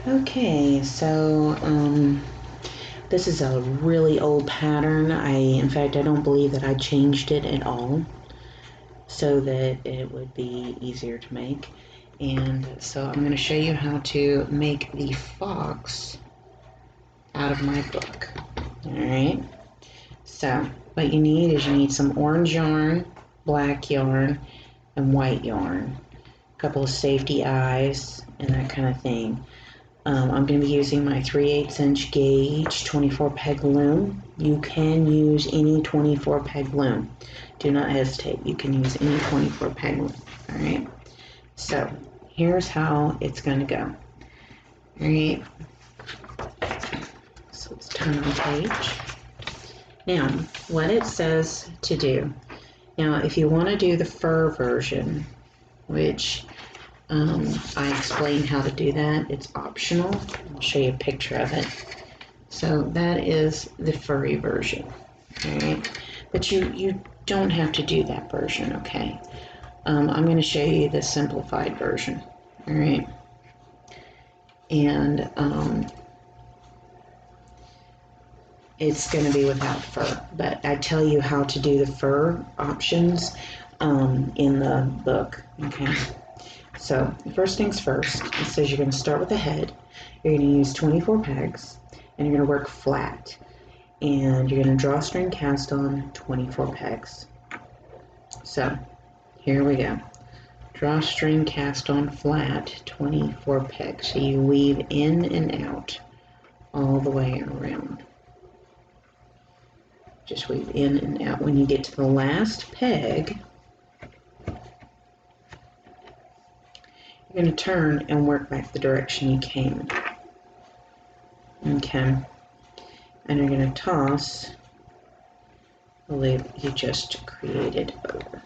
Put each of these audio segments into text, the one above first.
Okay, so this is a really old pattern. In fact, I don't believe that I changed it at all so that it would be easier to make. And so I'm going to show you how to make the fox out of my book. All right. So what you need is you need some orange yarn, black yarn, and white yarn. A couple of safety eyes and that kind of thing. I'm going to be using my 3/8 inch gauge 24 peg loom. You can use any 24 peg loom. Do not hesitate. You can use any 24 peg loom. All right. So here's how it's going to go. All right. So let's turn the page. Now, what it says to do. Now, if you want to do the fur version, which I explain how to do that. It's optional. I'll show you a picture of it. So that is the furry version. All right. But you don't have to do that version, okay? I'm going to show you the simplified version. All right. And it's going to be without fur. But I tell you how to do the fur options in the book, okay? So, first things first, it says you're going to start with the head. You're going to use 24 pegs, and you're going to work flat. And you're going to draw string cast on 24 pegs. So, here we go. Draw string cast on flat, 24 pegs. So you weave in and out all the way around. Just weave in and out. When you get to the last peg, you're going to turn and work back the direction you came. Okay. And you're going to toss the loop you just created over.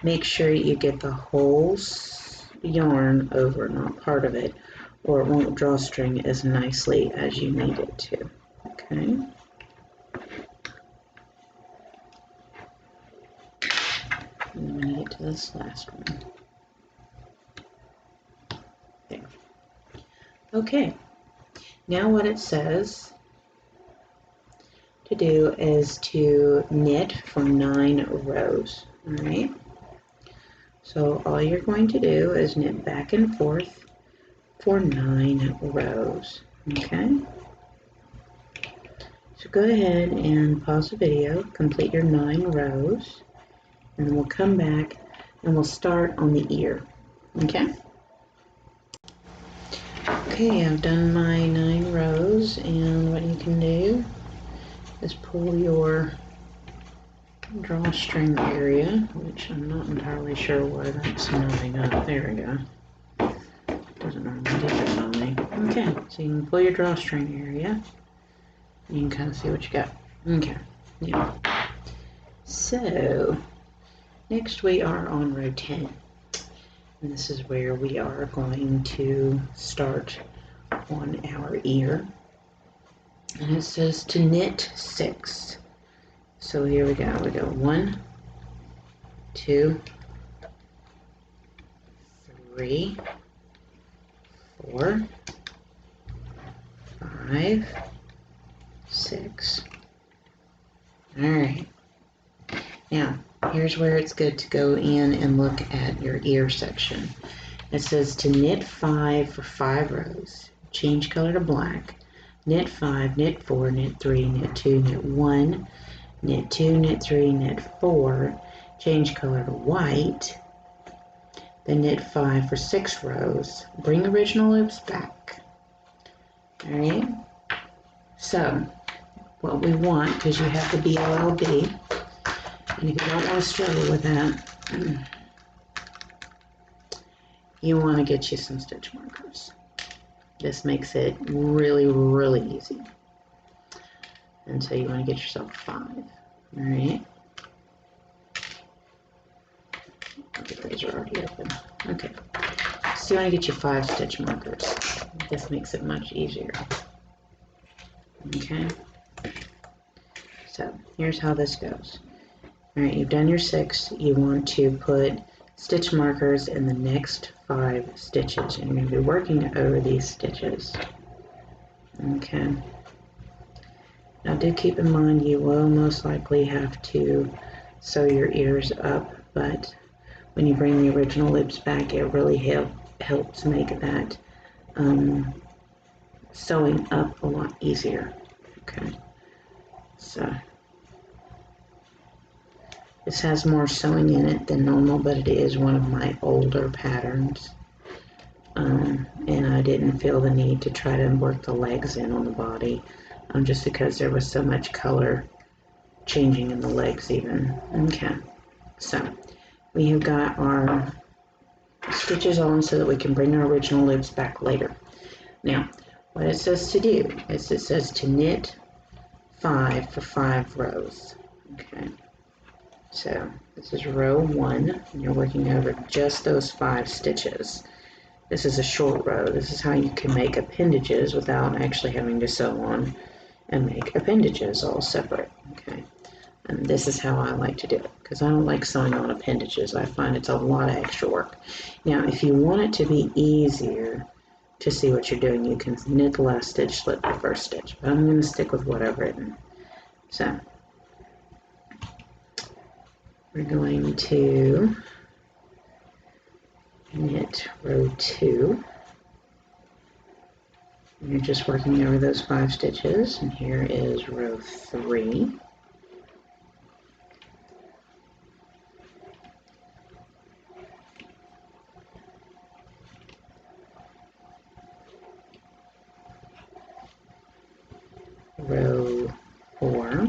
Make sure you get the whole yarn over, not part of it, or it won't draw string as nicely as you need it to. Okay. And when you get to this last one. There. Okay. Now what it says to do is to knit for 9 rows. All right. So all you're going to do is knit back and forth for 9 rows, okay? So go ahead and pause the video, complete your 9 rows, and then we'll come back and we'll start on the ear, okay? Okay, I've done my 9 rows, and what you can do is pull your drawstring area, which I'm not entirely sure why that's 9 up. There we go. Doesn't normally do that 9. Okay, so you can pull your drawstring area. You can kind of see what you got. Okay, yeah. So, next we are on row 10. And this is where we are going to start on our ear. And it says to knit 6. So here we go. We go 1, 2, 3, 4, 5, 6. All right. Now, here's where it's good to go in and look at your ear section. It says to knit 5 for 5 rows. Change color to black. Knit 5, knit 4, knit 3, knit 2, knit 1. Knit 2, knit 3, knit 4, change color to white, then knit 5 for 6 rows, bring original loops back. Alright, so what we want, because you have the BLLB, and if you don't want to struggle with that, you want to get you some stitch markers. This makes it really, really easy. And so you want to get yourself 5. All right. Those are already open. Okay. So you want to get your 5 stitch markers. This makes it much easier. Okay. So here's how this goes. Alright, you've done your 6. You want to put stitch markers in the next 5 stitches. And you're going to be working over these stitches. Okay. Now do keep in mind you will most likely have to sew your ears up, but when you bring the original loops back, it really helps make that sewing up a lot easier. Okay. So this has more sewing in it than normal, but it is one of my older patterns. And I didn't feel the need to try to work the legs in on the body, just because there was so much color changing in the legs even. Okay, so we have got our stitches on so that we can bring our original loops back later. Now, what it says to do is it says to knit 5 for 5 rows. Okay. So this is row 1, and you're working over just those 5 stitches. This is a short row. This is how you can make appendages without actually having to sew on and make appendages all separate. Okay, and this is how I like to do it, because I don't like sewing on appendages. I find it's a lot of extra work. Now, if you want it to be easier to see what you're doing, you can knit the last stitch, slip the first stitch, but I'm going to stick with what I've written. So we're going to knit row 2. And you're just working over those 5 stitches, and here is row 3. Row 4.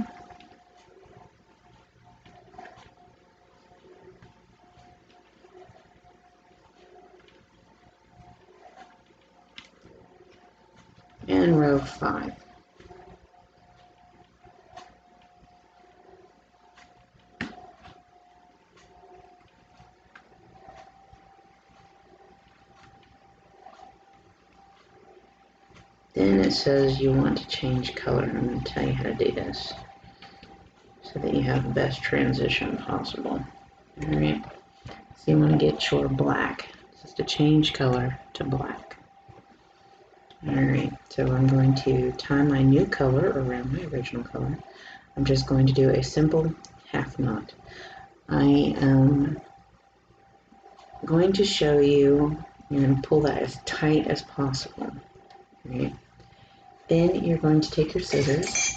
And row 5. Then it says you want to change color. I'm going to tell you how to do this so that you have the best transition possible. Alright, so you want to get your black. This is to change color to black. Alright, so I'm going to tie my new color around my original color. I'm just going to do a simple half knot. I am going to show you, you're going to pull that as tight as possible. Right? Then you're going to take your scissors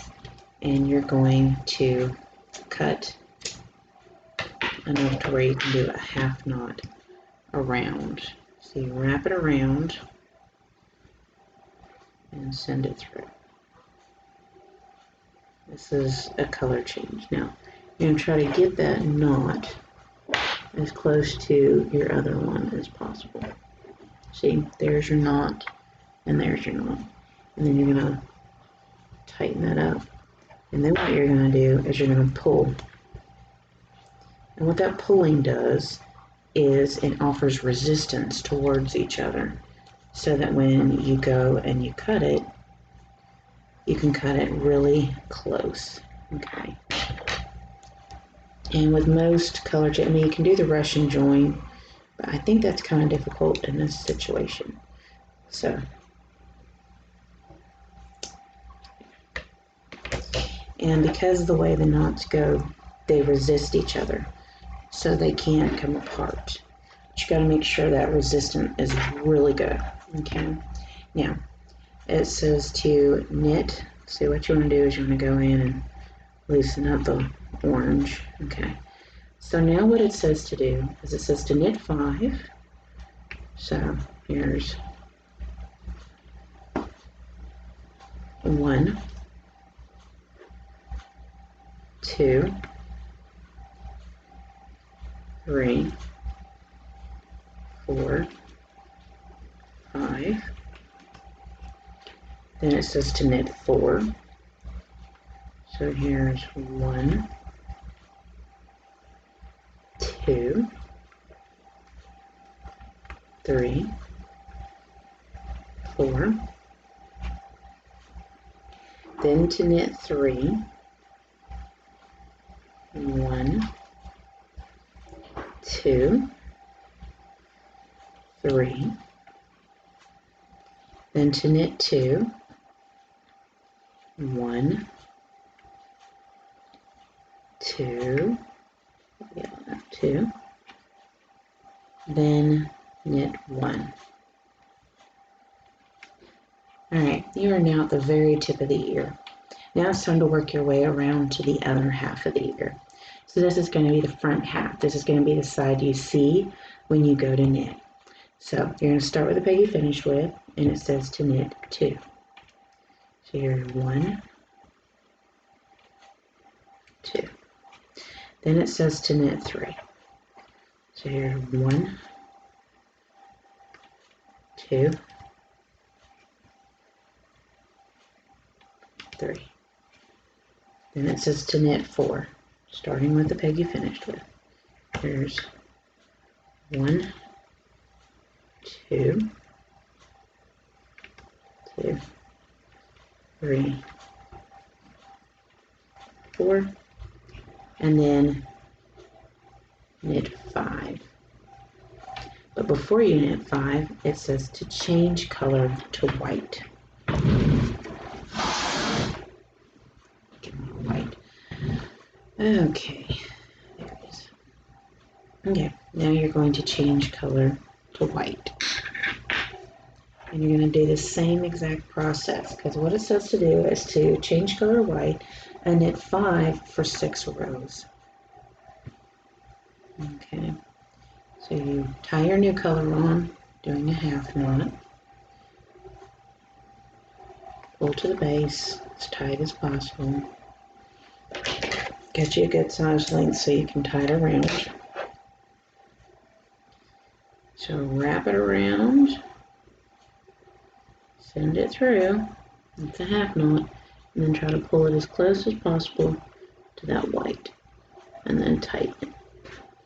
and you're going to cut enough to where you can do a half knot around. So you wrap it around and send it through. This is a color change. Now, you're going to try to get that knot as close to your other one as possible. See, there's your knot, and there's your knot. And then you're going to tighten that up. And then what you're going to do is you're going to pull. And what that pulling does is it offers resistance towards each other, so that when you go and you cut it, you can cut it really close. Okay. And with most color, I mean, you can do the Russian join, but I think that's kind of difficult in this situation. So, and because of the way the knots go, they resist each other, so they can't come apart. But you got to make sure that resistance is really good. Okay. Now, it says to knit. So what you want to do is you want to go in and loosen up the orange. Okay. So now what it says to do is it says to knit 5. So here's 1, 2, 3, 4, 5. Then it says to knit 4. So here's 1, 2, 3, 4, then to knit 3, 1, 2, 3, then to knit 2, 1, 2, 2, then knit 1. Alright, you are now at the very tip of the ear. Now it's time to work your way around to the other half of the ear. So this is going to be the front half. This is going to be the side you see when you go to knit. So you're going to start with the peg you finished with, and it says to knit 2. So you're 1, 2. Then it says to knit 3. So you're 1, 2, 3. Then it says to knit 4, starting with the peg you finished with. There's 1, 2, 2, 3, 4, and then knit 5. But before you knit 5, it says to change color to white. Give me white. Okay, there it is. Okay, now you're going to change color to white. And you're going to do the same exact process, because what it says to do is to change color to white and knit 5 for 6 rows. Okay, so you tie your new color on, doing a half knot, pull to the base as tight as possible, get you a good size length so you can tie it around. So wrap it around, send it through, it's a half knot, and then try to pull it as close as possible to that white, and then tighten it.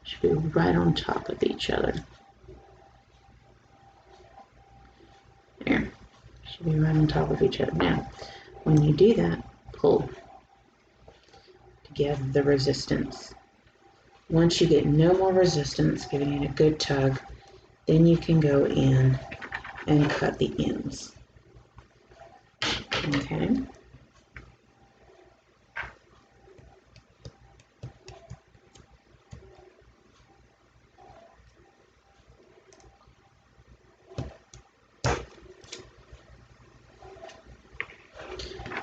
Should be right on top of each other. There, should be right on top of each other. Now, when you do that, pull to give the resistance. Once you get no more resistance, giving it a good tug, then you can go in and cut the ends. Okay.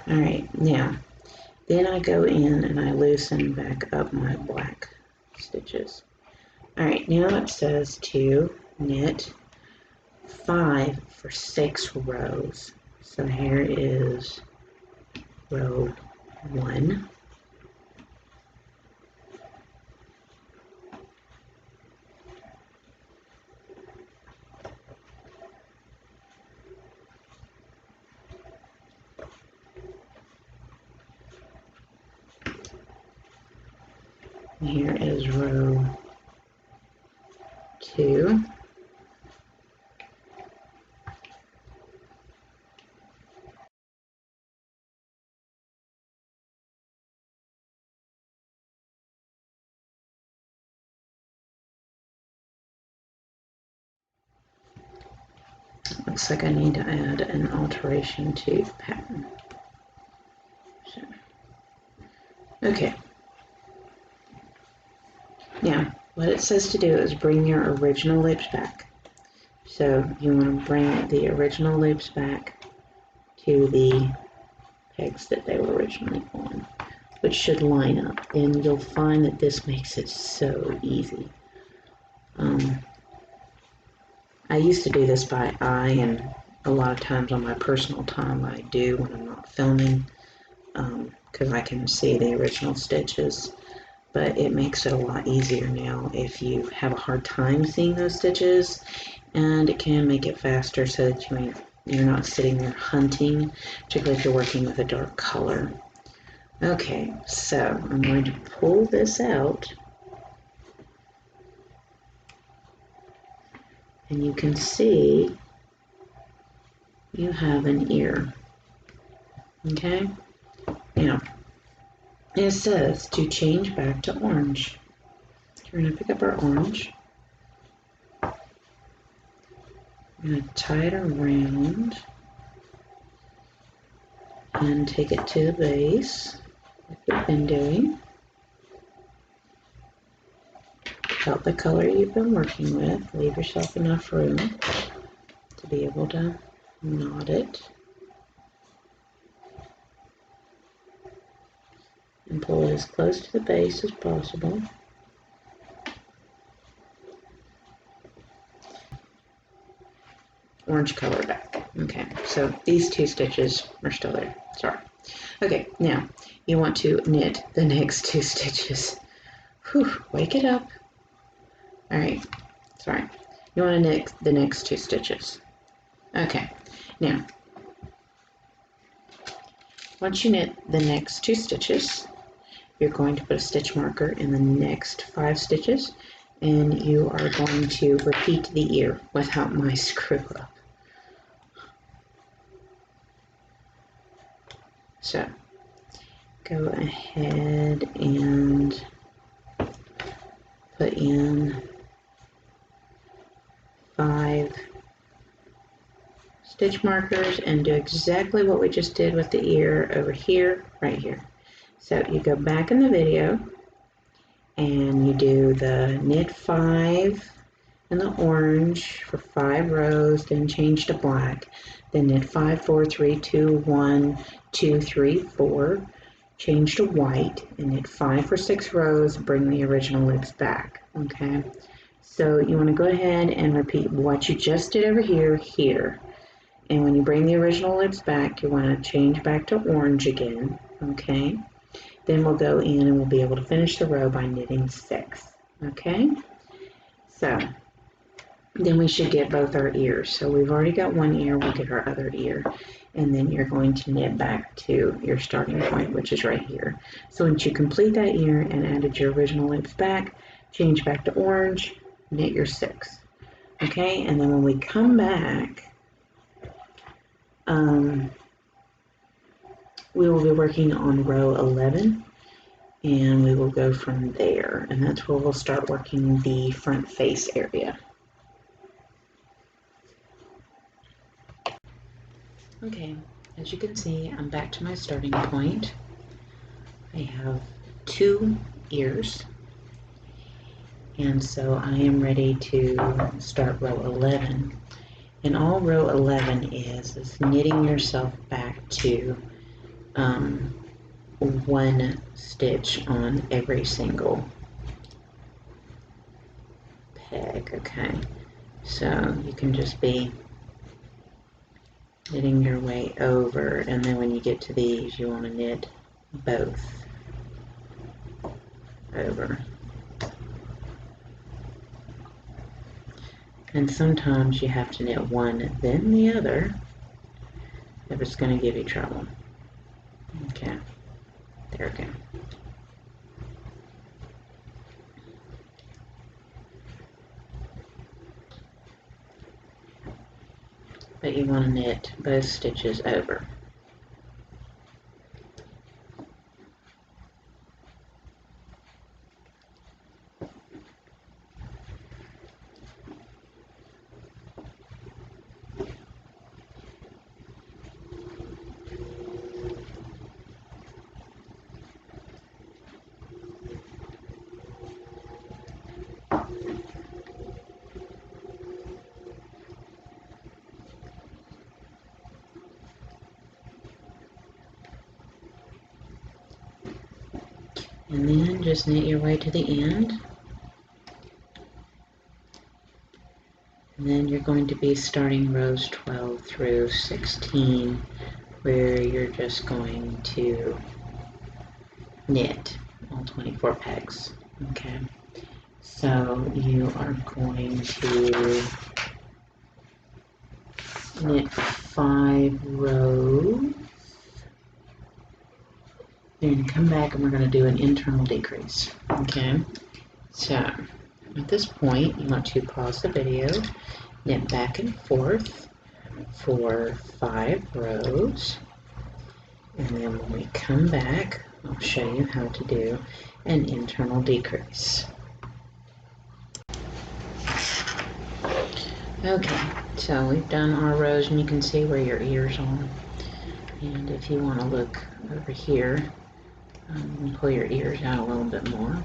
All right, now, then I go in and I loosen back up my black stitches. All right, now it says to knit 5 for 6 rows. So here is row 1, and here is row 2, looks like I need to add an alteration to the pattern. So, okay. Now, what it says to do is bring your original loops back. So you want to bring the original loops back to the pegs that they were originally on, which should line up. And you'll find that this makes it so easy. I used to do this by eye, and a lot of times on my personal time I do when I'm not filming, because I can see the original stitches. But it makes it a lot easier now if you have a hard time seeing those stitches, and it can make it faster so that you're not sitting there hunting, particularly if you're working with a dark color. Okay, so I'm going to pull this out, and you can see you have an ear. Okay? Now, it says to change back to orange. We're going to pick up our orange. I'm going to tie it around and take it to the base, like we've been doing. About the color you've been working with, leave yourself enough room to be able to knot it. And pull it as close to the base as possible. Orange color back. Okay, so these 2 stitches are still there. Sorry. Okay, now you want to knit the next 2 stitches. Whew, wake it up. All right, sorry. You want to knit the next 2 stitches. Okay, now once you knit the next 2 stitches, you're going to put a stitch marker in the next 5 stitches, and you are going to repeat the ear without my screw up. So go ahead and put in 5 stitch markers and do exactly what we just did with the ear over here, right here. So you go back in the video and you do the knit 5 in the orange for 5 rows, then change to black, then knit 5, 4, 3, 2, 1, 2, 3, 4, change to white, and knit 5 for 6 rows, bring the original loops back. Okay, so you want to go ahead and repeat what you just did over here, here. And when you bring the original loops back, you want to change back to orange again. Okay, then we'll go in and we'll be able to finish the row by knitting 6. Okay, so then we should get both our ears. So we've already got one ear, we'll get our other ear. And then you're going to knit back to your starting point, which is right here. So once you complete that ear and added your original loops back, change back to orange, knit your 6. Okay, and then when we come back, we will be working on row 11, and we will go from there. And that's where we'll start working the front face area. Okay, as you can see, I'm back to my starting point. I have 2 ears, and so I am ready to start row 11. And all row 11 is knitting yourself back to 1 stitch on every single peg. Okay, so you can just be knitting your way over, and then when you get to these, you want to knit both over. And sometimes you have to knit one, then the other, if it's going to give you trouble. Okay, there we go. But you want to knit both stitches over. And then just knit your way to the end. And then you're going to be starting rows 12 through 16, where you're just going to knit all 24 pegs. Okay, so you are going to knit 5 rows. Then come back and we're going to do an internal decrease. Okay, so at this point you want to pause the video, knit back and forth for 5 rows, and then when we come back, I'll show you how to do an internal decrease. Okay, so we've done our rows, and you can see where your ears are. And if you want to look over here, you can pull your ears out a little bit more.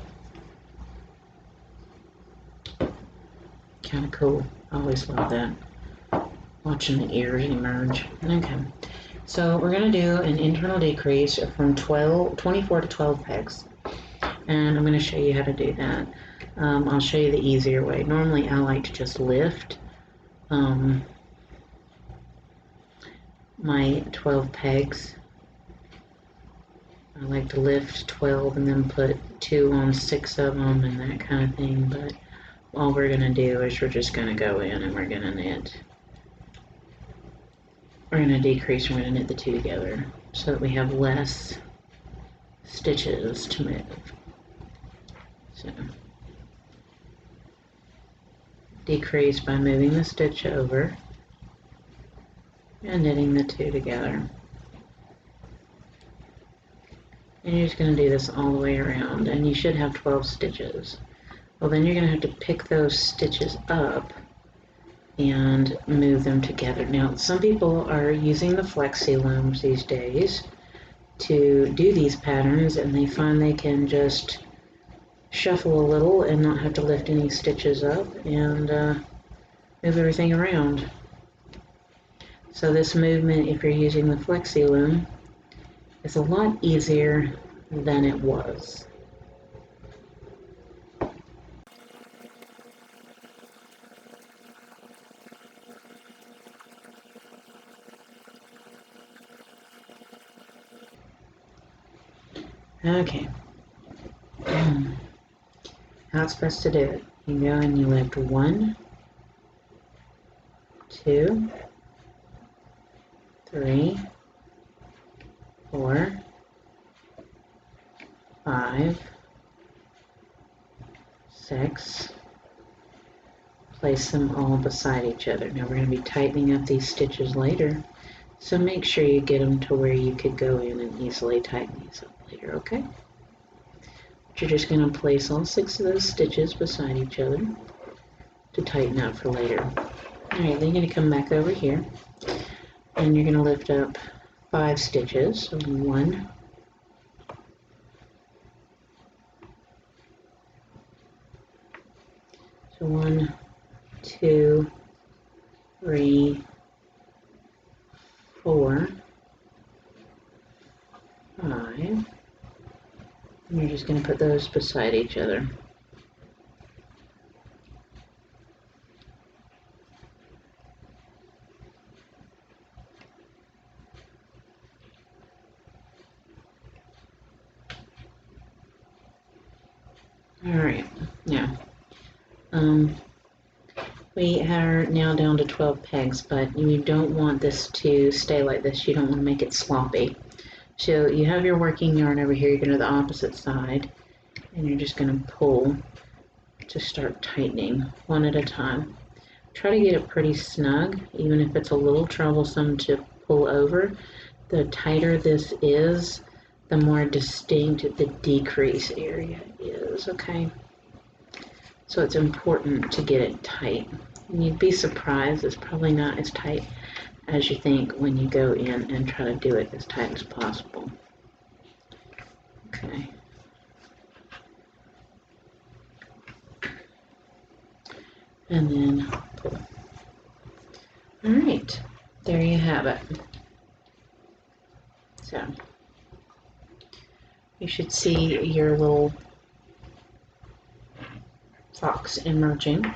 Kind of cool. I always love that, watching the ears emerge. Okay, so we're going to do an internal decrease from 24 to 12 pegs, and I'm going to show you how to do that. I'll show you the easier way. Normally I like to just lift my 12 pegs. I like to lift 12 and then put 2 on 6 of them and that kind of thing, but all we're going to do is we're just going to go in and we're going to knit. We're going to decrease and we're going to knit the 2 together so that we have less stitches to move. So decrease by moving the stitch over and knitting the 2 together. And you're just going to do this all the way around, and you should have 12 stitches. Well, then you're going to have to pick those stitches up and move them together. Now, some people are using the flexi looms these days to do these patterns, and they find they can just shuffle a little and not have to lift any stitches up and move everything around. So this movement, if you're using the flexi loom, is a lot easier than it was. Okay. How it's supposed to do it. You go and you lift 1, 2, 3, 4, 5, 6. Place them all beside each other. Now we're going to be tightening up these stitches later, so make sure you get them to where you could go in and easily tighten these up later, okay? But you're just going to place all 6 of those stitches beside each other to tighten up for later. Alright, then you're going to come back over here and you're going to lift up 5 stitches. So 1, 2, 3, 4, 5. And you're just going to put those beside each other. Alright, now we are now down to 12 pegs, but you don't want this to stay like this. You don't want to make it sloppy. So you have your working yarn over here. You're going to the opposite side, and you're just going to pull to start tightening one at a time. Try to get it pretty snug, even if it's a little troublesome to pull over. The tighter this is, the more distinct the decrease area is, okay? So it's important to get it tight. And you'd be surprised, it's probably not as tight as you think when you go in and try to do it as tight as possible. Okay. And then pull. Alright, there you have it. So, you should see your little fox emerging.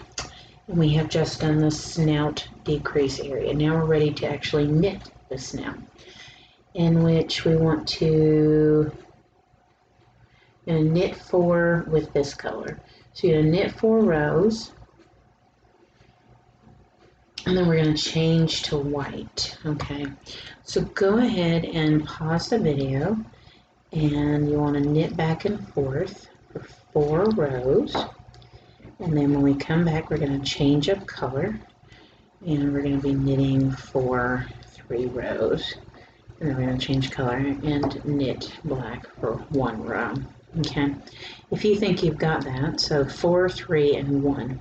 And we have just done the snout decrease area. Now we're ready to actually knit the snout, in which we want to knit 4 with this color. So you're going to knit 4 rows, and then we're going to change to white. Okay, so go ahead and pause the video, and you want to knit back and forth for 4 rows. And then when we come back, we're going to change up color. And we're going to be knitting for 3 rows. And then we're going to change color and knit black for 1 row. Okay, if you think you've got that, so 4, 3, and 1.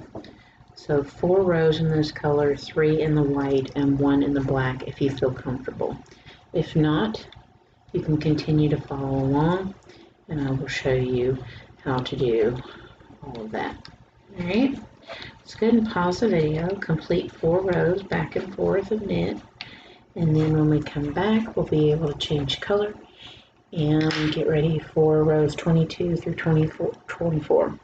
So 4 rows in this color, 3 in the white, and 1 in the black if you feel comfortable. If not, you can continue to follow along, and I will show you how to do all of that. All right, let's go ahead and pause the video, complete 4 rows back and forth of knit, and then when we come back, we'll be able to change color and get ready for rows 22 through 24.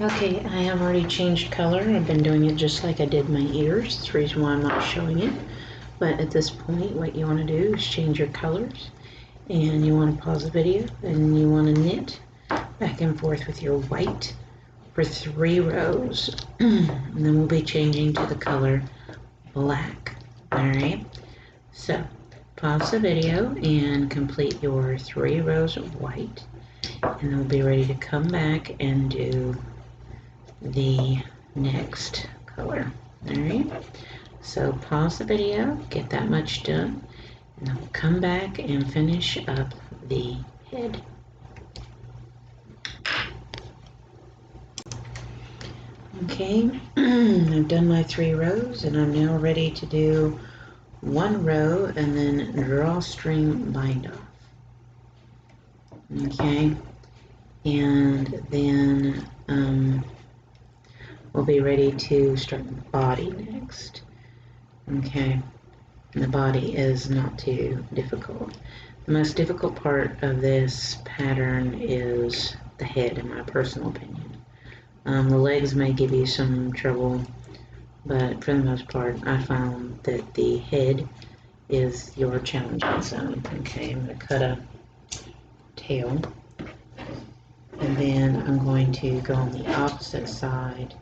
Okay, I have already changed color. I've been doing it just like I did my ears. That's the reason why I'm not showing it. But at this point, what you want to do is change your colors, and you want to pause the video, and you want to knit back and forth with your white for 3 rows. And then we'll be changing to the color black. Alright, so pause the video and complete your 3 rows of white, and then we'll be ready to come back and do the next color. Alright, so pause the video, get that much done, and then we'll come back and finish up the head. Okay, I've done my 3 rows, and I'm now ready to do 1 row and then drawstring bind off. Okay, and then we'll be ready to start the body next. Okay, and the body is not too difficult. The most difficult part of this pattern is the head, in my personal opinion. The legs may give you some trouble, but for the most part, I found that the head is your challenging zone. Okay, I'm going to cut a tail, and then I'm going to go on the opposite side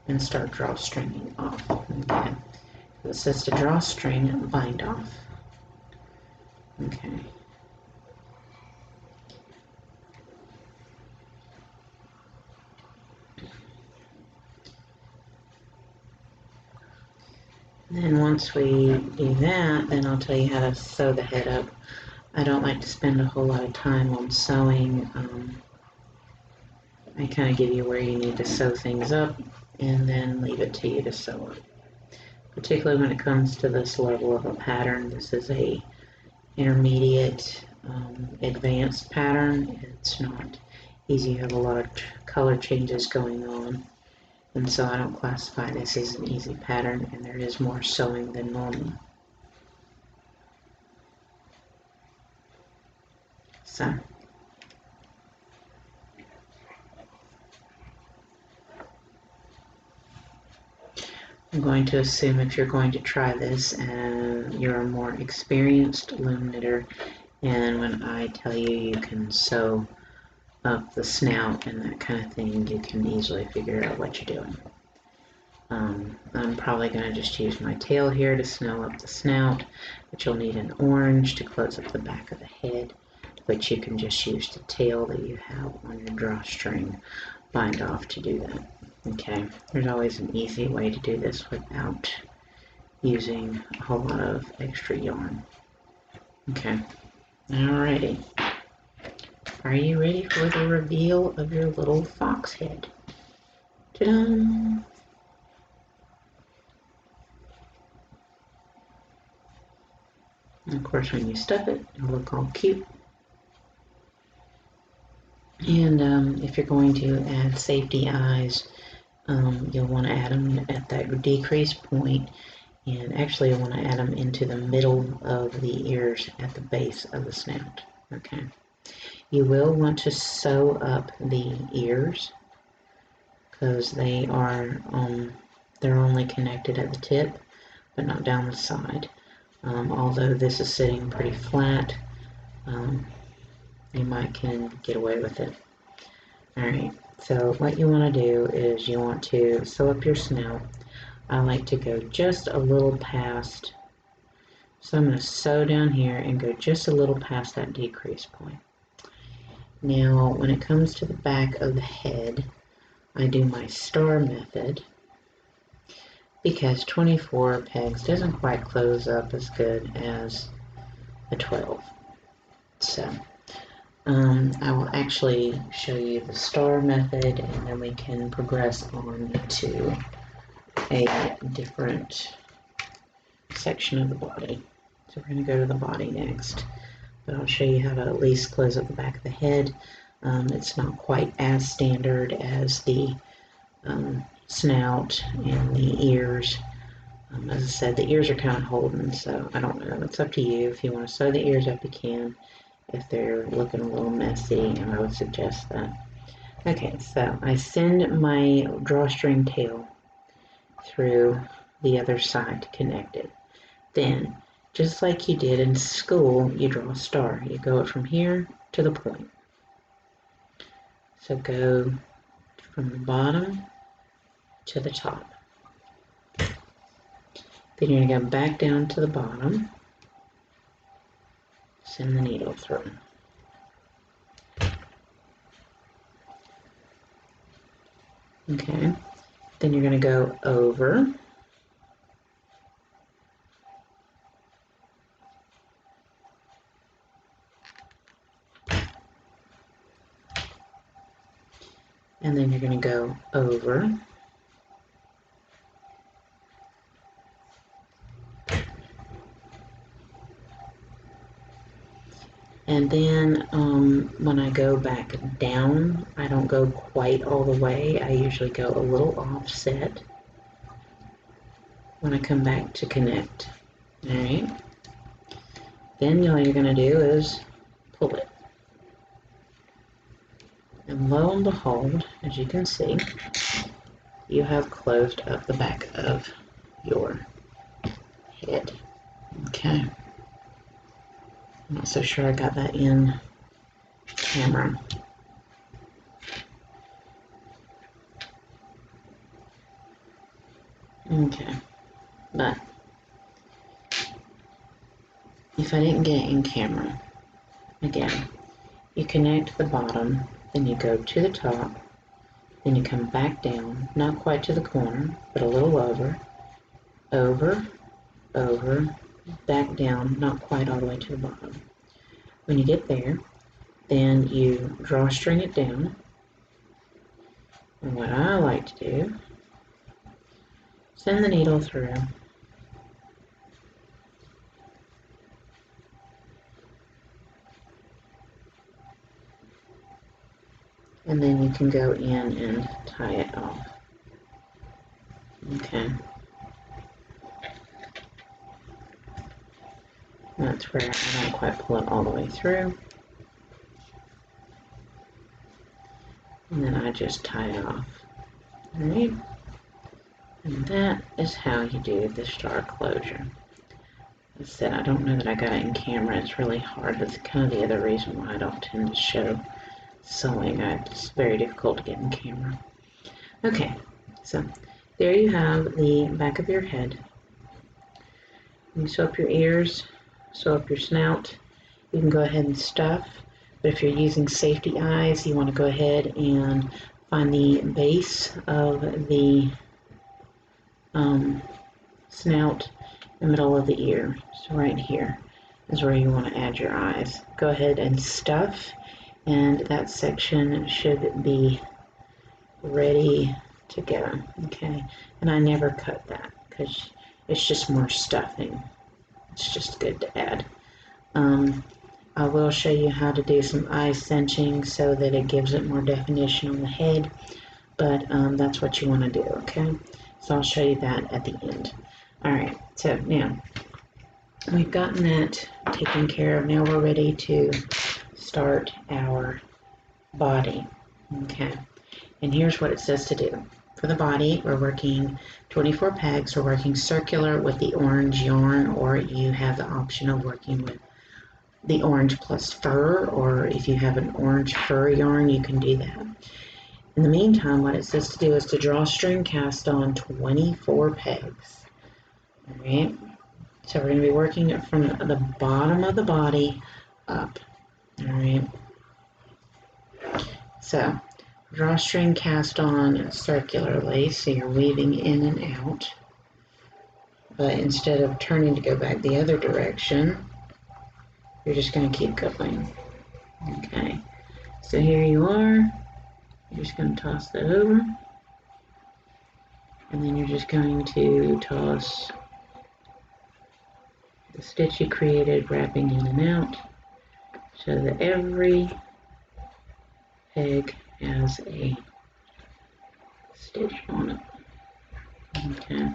and start drawstringing off. Okay, it says to drawstring bind off. Okay. Then once we do that, then I'll tell you how to sew the head up. I don't like to spend a whole lot of time on sewing. I kind of give you where you need to sew things up and then leave it to you to sew it. Particularly when it comes to this level of a pattern. This is a intermediate advanced pattern. It's not easy. You have a lot of color changes going on. And so I don't classify this as an easy pattern, and there is more sewing than normal. So, I'm going to assume if you're going to try this and you're a more experienced loom knitter, and when I tell you you can sew up the snout and that kind of thing, you can easily figure out what you're doing. I'm probably going to just use my tail here to sew up the snout, but you'll need an orange to close up the back of the head, but you can just use the tail that you have on your drawstring bind off to do that. Okay, there's always an easy way to do this without using a whole lot of extra yarn. Okay, alrighty. Are you ready for the reveal of your little fox head? Ta-da! And of course, when you stuff it, it'll look all cute. And if you're going to add safety eyes, you'll want to add them at that decrease point, and actually you'll want to add them into the middle of the ears at the base of the snout. Okay. You will want to sew up the ears because they are they're only connected at the tip, but not down the side. Although this is sitting pretty flat, you might can get away with it. Alright, so what you want to do is you want to sew up your snout. I like to go just a little past, so I'm going to sew down here and go just a little past that decrease point. Now when it comes to the back of the head, I do my star method, because 24 pegs doesn't quite close up as good as the 12. So I will actually show you the star method, and then we can progress on to a different section of the body. So we're going to go to the body next, but I'll show you how to at least close up the back of the head. It's not quite as standard as the snout and the ears. As I said, the ears are kind of holding, so I don't know. It's up to you. If you want to sew the ears up, you can. If they're looking a little messy, I would suggest that. Okay, so I send my drawstring tail through the other side to connect it. Then, just like you did in school, you draw a star. You go from here to the point. So go from the bottom to the top. Then you're going to go back down to the bottom, send the needle through. Okay, then you're going to go over, and then you're going to go over, and then when I go back down, I don't go quite all the way. I usually go a little offset when I come back to connect. All right. Then all you're going to do is pull it. And lo and behold, as you can see, you have closed up the back of your head. Okay. I'm not so sure I got that in camera. Okay, but if I didn't get it in camera, again, you connect the bottom, then you go to the top, then you come back down, not quite to the corner, but a little over, over, over, back down, not quite all the way to the bottom. When you get there, then you drawstring it down, and what I like to do, send the needle through, and then you can go in and tie it off. Okay. That's where I don't quite pull it all the way through. And then I just tie it off. Alright. And that is how you do the star closure. As I said, I don't know that I got it in camera. It's really hard. That's kind of the other reason why I don't tend to show sewing. It's very difficult to get in camera. Okay, so there you have the back of your head. You sew up your ears, sew up your snout. You can go ahead and stuff. But if you're using safety eyes, you want to go ahead and find the base of the snout, the middle of the ear. So right here is where you want to add your eyes. Go ahead and stuff, and that section should be ready to go. Okay, and I never cut that because it's just more stuffing. It's just good to add. I will show you how to do some eye cinching so that it gives it more definition on the head, but that's what you want to do, okay? So I'll show you that at the end. Alright, so now we've gotten that taken care of. Now we're ready to start our body, okay? And here's what it says to do. For the body, we're working 24 pegs. We're working circular with the orange yarn, or you have the option of working with the orange plus fur, or if you have an orange fur yarn, you can do that. In the meantime, what it says to do is to drawstring cast on 24 pegs. Alright, so we're going to be working it from the bottom of the body up. Alright, so drawstring cast on circularly, so you're weaving in and out. But instead of turning to go back the other direction, you're just going to keep going. Okay, so here you are. You're just going to toss that over. And then you're just going to toss the stitch you created, wrapping in and out, so that every peg has a stitch on it. Okay.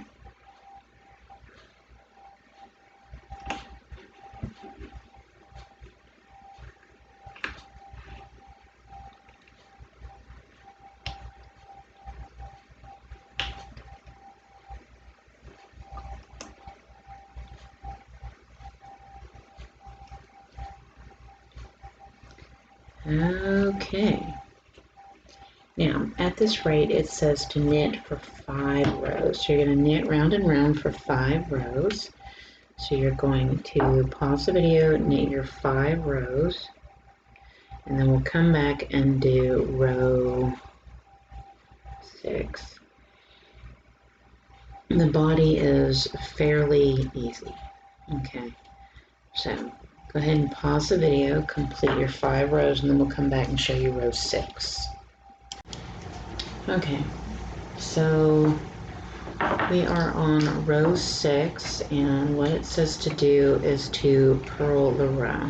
Okay. Now, at this rate, it says to knit for 5 rows. So you're going to knit round and round for 5 rows. So you're going to pause the video, knit your 5 rows, and then we'll come back and do row 6. The body is fairly easy. Okay, so go ahead and pause the video, complete your 5 rows, and then we'll come back and show you row 6. Okay, so we are on row 6, and what it says to do is to purl the row.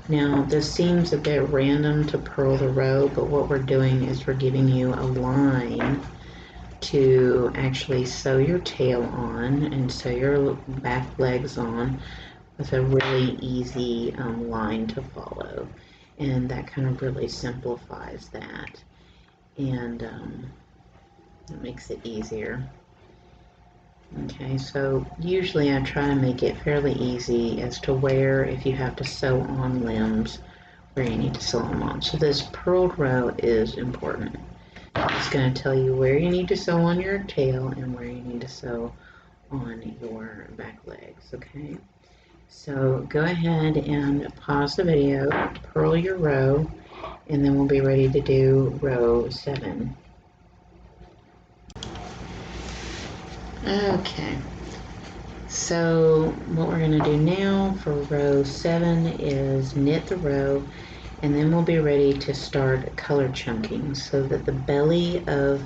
Now, this seems a bit random to purl the row, but what we're doing is we're giving you a line to actually sew your tail on and sew your back legs on with a really easy line to follow, and that kind of really simplifies that, and it makes it easier. Okay, so usually I try to make it fairly easy as to where, if you have to sew on limbs, where you need to sew them on. So this purled row is important. It's going to tell you where you need to sew on your tail and where you need to sew on your back legs, okay? So go ahead and pause the video, purl your row, and then we'll be ready to do row 7. Okay, so what we're going to do now for row 7 is knit the row, and then we'll be ready to start color chunking so that the belly of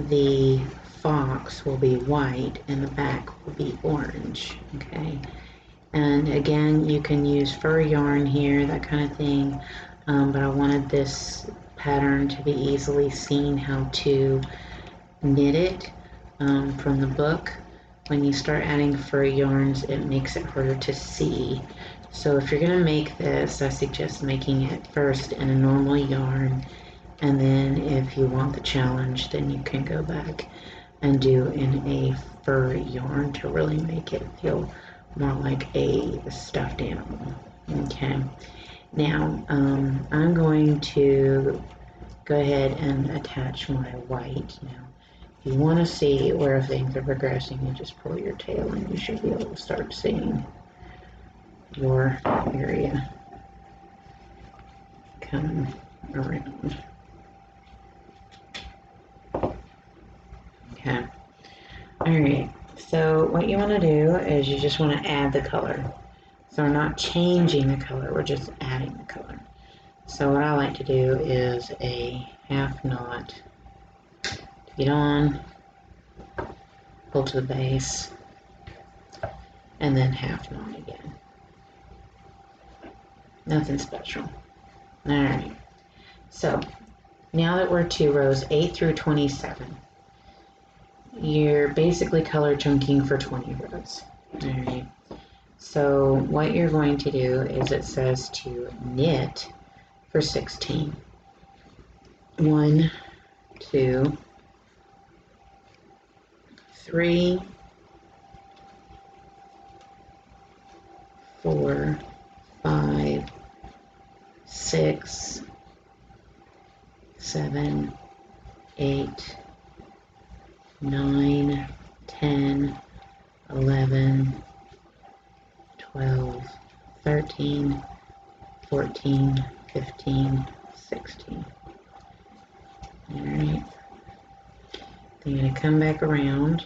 the fox will be white and the back will be orange. Okay, and again, you can use fur yarn here, that kind of thing, but I wanted this pattern to be easily seen how to knit it from the book. When you start adding fur yarns, it makes it harder to see. So if you're going to make this, I suggest making it first in a normal yarn, and then if you want the challenge, then you can go back and do in a fur yarn to really make it feel more like a stuffed animal. Okay, now I'm going to go ahead and attach my white. Now, if you want to see where things are progressing, you just pull your tail and you should be able to start seeing your area coming around. Okay. Alright, so what you want to do is you just want to add the color. So we're not changing the color, we're just adding the color. So what I like to do is a half knot to get on, pull to the base, and then half knot again. Nothing special. Alright, so now that we're to rows 8 through 27, you're basically color chunking for 20 rows. Alright, so what you're going to do is it says to knit for 16. 1, 2, 3, 4, 5, 6, 7, 8, 9, 10, 11, 12, 13, 14, 15, 16. Alright. Then you're going to come back around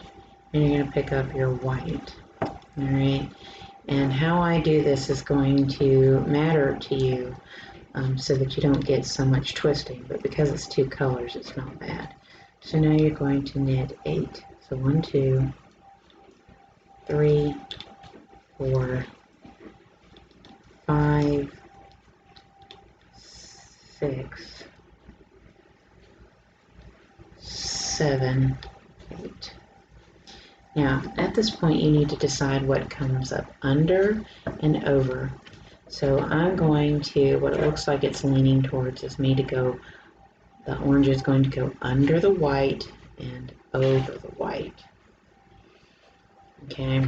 and you're going to pick up your white. All right, and how I do this is going to matter to you, so that you don't get so much twisting, but because it's 2 colors, it's not bad. So now you're going to knit 8. So 1, 2, 3, 4, 5, 6, 7, 8. Now, at this point, you need to decide what comes up under and over. So I'm going to, what it looks like it's leaning towards is me to go, the orange is going to go under the white and over the white. Okay,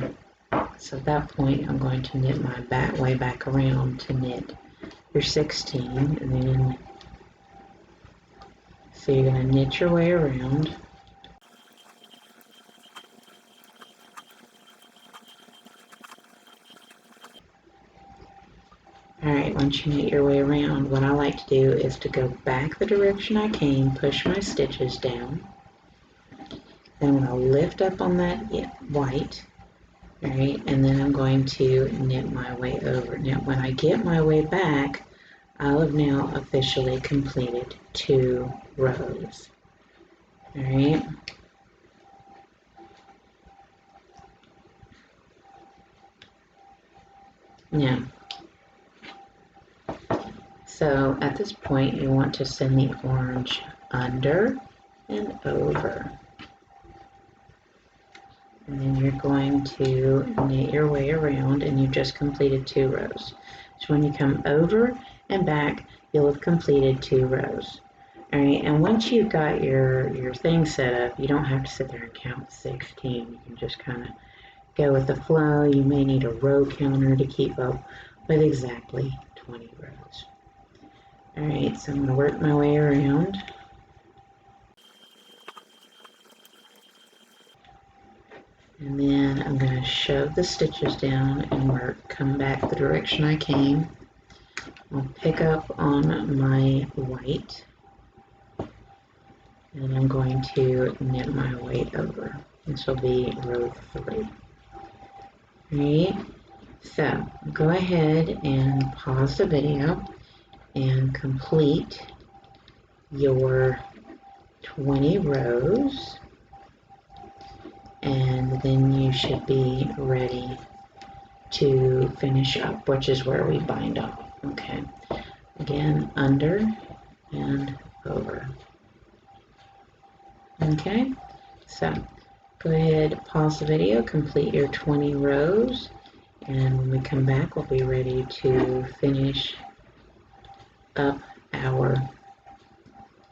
so at that point, I'm going to knit my way back around to knit your 16, and then, so you're going to knit your way around. Alright, once you knit your way around, what I like to do is to go back the direction I came, push my stitches down. Then I'm going to lift up on that white, alright, and then I'm going to knit my way over. Now, when I get my way back, I'll have now officially completed 2 rows. Alright. Now, so at this point, you want to send the orange under and over. And then you're going to knit your way around, and you've just completed 2 rows. So when you come over and back, you'll have completed 2 rows. All right, and once you've got your thing set up, you don't have to sit there and count 16. You can just kind of go with the flow. You may need a row counter to keep up with exactly 20 rows. All right, so I'm going to work my way around. And then I'm going to shove the stitches down and work, come back the direction I came. I'll pick up on my white, and I'm going to knit my way over. This will be row 3. Alright, so go ahead and pause the video and complete your 20 rows, and then you should be ready to finish up, which is where we bind off. Okay, again, under and over. Okay, so go ahead, pause the video, complete your 20 rows, and when we come back, we'll be ready to finish up our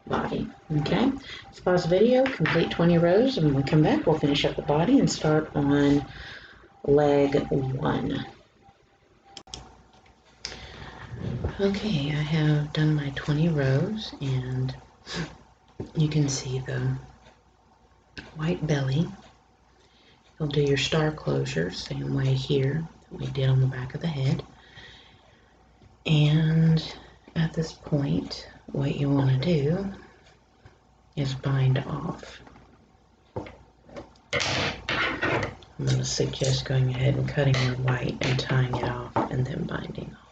body. Okay, let's pause the video, complete 20 rows, and when we come back, we'll finish up the body and start on leg 1. Okay, I have done my 20 rows, and you can see the white belly. You'll do your star closure, same way here that we did on the back of the head. And at this point, what you want to do is bind off. I'm going to suggest going ahead and cutting your white and tying it off and then binding off.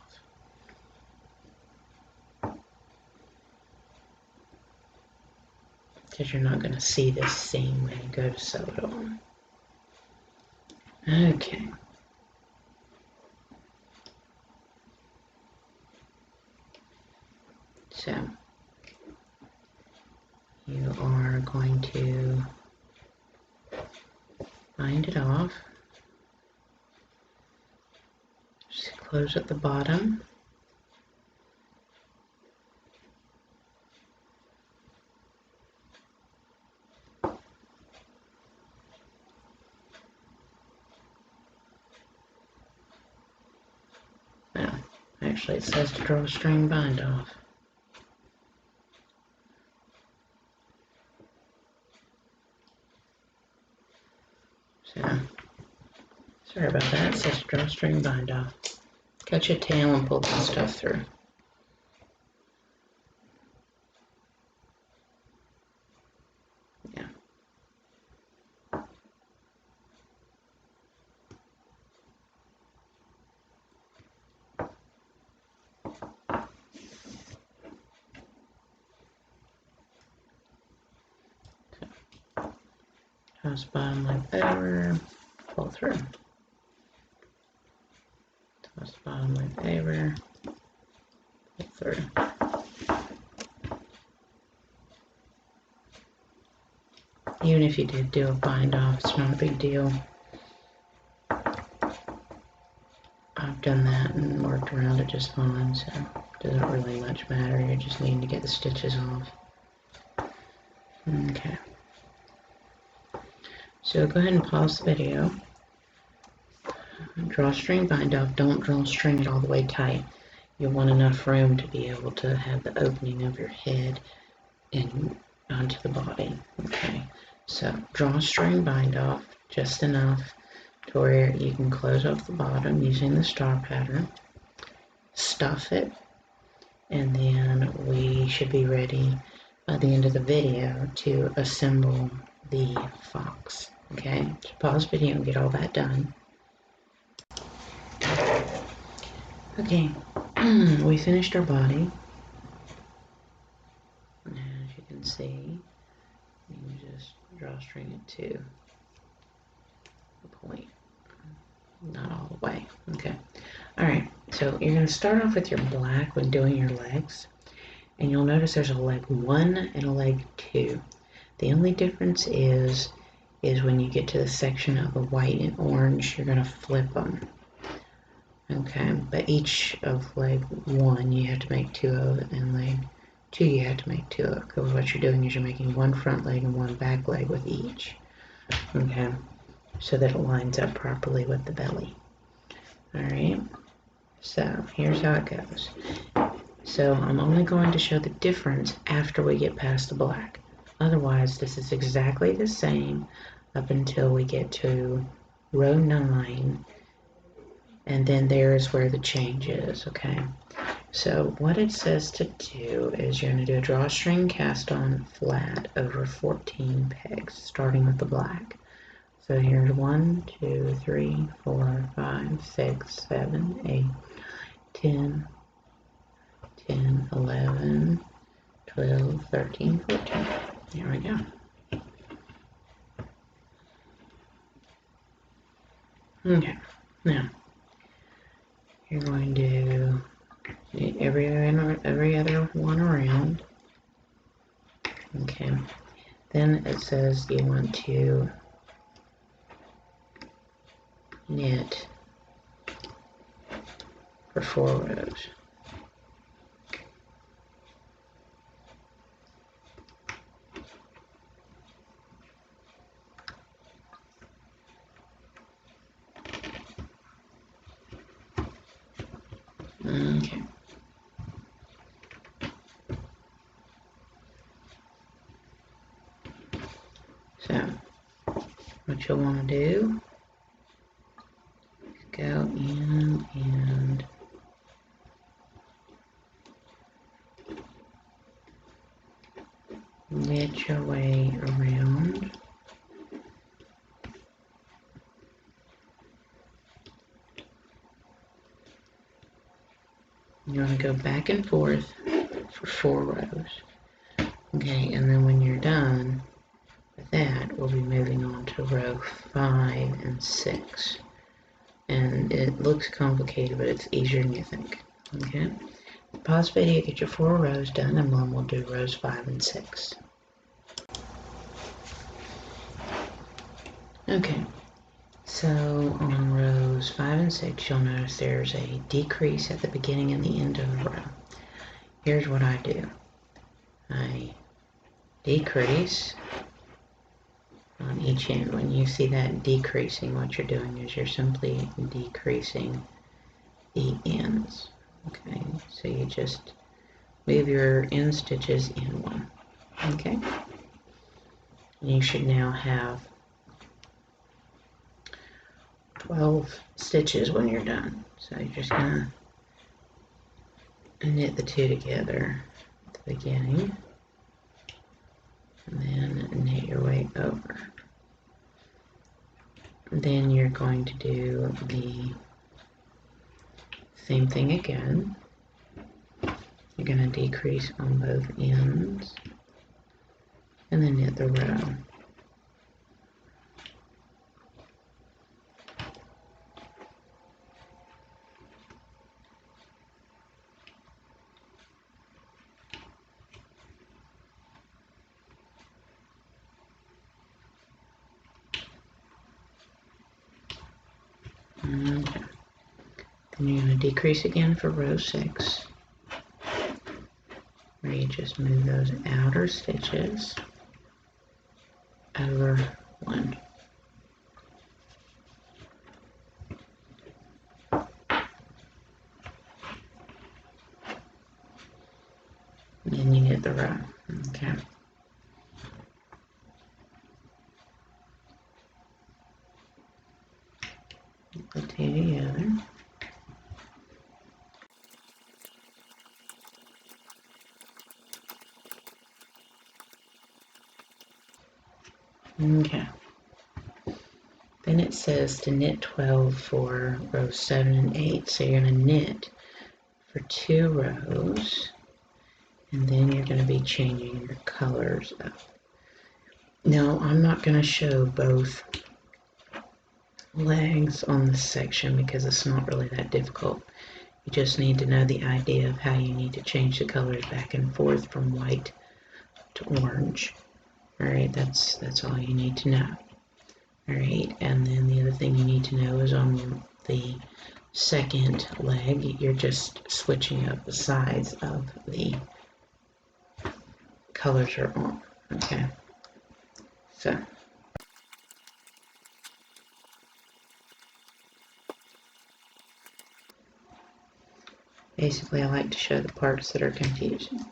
Because you're not going to see this seam when you go to sew it on. Okay. So, you are going to bind it off. Just close at the bottom. No, actually it says to draw a string bind off. So, sorry about that, it says to draw a string bind off. Cut your tail and pull that stuff through. Yeah. Toss bottom loop over, pull through. Toss bottom loop over, pull through. Even if you did do a bind off, it's not a big deal. I've done that and worked around it just fine, so it doesn't really much matter. You're just needing to get the stitches off. Okay. So go ahead and pause the video. Draw string bind off. Don't draw string it all the way tight. You want enough room to be able to have the opening of your head and onto the body. Okay. So draw string bind off just enough to where you can close off the bottom using the star pattern. Stuff it, and then we should be ready by the end of the video to assemble the fox. Okay, so pause video and get all that done. Okay, we finished our body. As you can see, you can just draw string it to the point, not all the way. Okay, all right, so you're going to start off with your black when doing your legs, and you'll notice there's a leg 1 and a leg 2. The only difference is when you get to the section of the white and orange, you're going to flip them. Okay, but each of leg 1 you have to make 2 of, and leg 2 you have to make 2 of, because what you're doing is you're making 1 front leg and 1 back leg with each. Okay, so that it lines up properly with the belly. Alright, so here's how it goes. So I'm only going to show the difference after we get past the black. Otherwise, this is exactly the same up until we get to row 9, and then there's where the change is, okay? So what it says to do is you're going to do a drawstring cast on flat over 14 pegs, starting with the black. So here's 1, 2, 3, 4, 5, 6, 7, 8, 10, 10, 11, 12, 13, 14. Here we go. Okay, now you're going to knit every other one around. Okay, then it says you want to knit for 4 rows. Okay. So, what you'll want to do is go in and knit your way around. You want to go back and forth for 4 rows. Okay, and then when you're done with that, we'll be moving on to row 5 and 6. And it looks complicated, but it's easier than you think. Okay? Pause video, get your 4 rows done, and then we'll do rows 5 and 6. Okay, so on rows 5 and 6, you'll notice there's a decrease at the beginning and the end of the row. Here's what I do. I decrease on each end. When you see that decreasing, what you're doing is you're simply decreasing the ends. Okay, so you just move your end stitches in one. Okay, and you should now have 12 stitches when you're done. So you're just gonna knit the 2 together at the beginning, and then knit your way over. Then you're going to do the same thing again. You're going to decrease on both ends and then knit the row. Then you're going to decrease again for row 6, where you just move those outer stitches over one. And then you knit the row. Okay. The two together. Okay. Then it says to knit 12 for rows 7 and 8. So you're going to knit for 2 rows, and then you're going to be changing your colors up. Now, I'm not going to show both legs on this section because it's not really that difficult. You just need to know the idea of how you need to change the colors back and forth from white to orange. Alright, that's all you need to know. Alright, and then the other thing you need to know is on the second leg, you're just switching up the sides of the colors are on. Okay, so basically I like to show the parts that are confusing.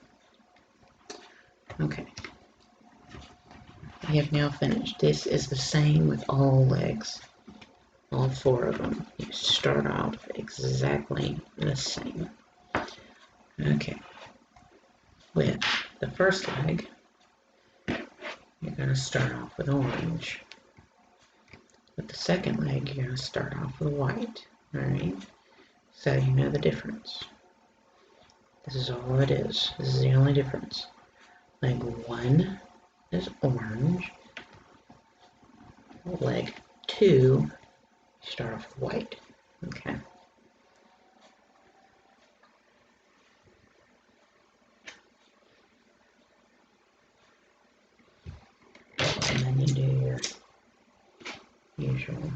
Okay, we have now finished. This is the same with all legs, all 4 of them. You start off exactly the same. Okay, with the first leg, you're going to start off with orange. With the second leg, you're going to start off with white. Alright, so you know the difference. This is all it is. This is the only difference. Leg 1 is orange. Leg 2, you start off with white. Okay. And then you do your usual.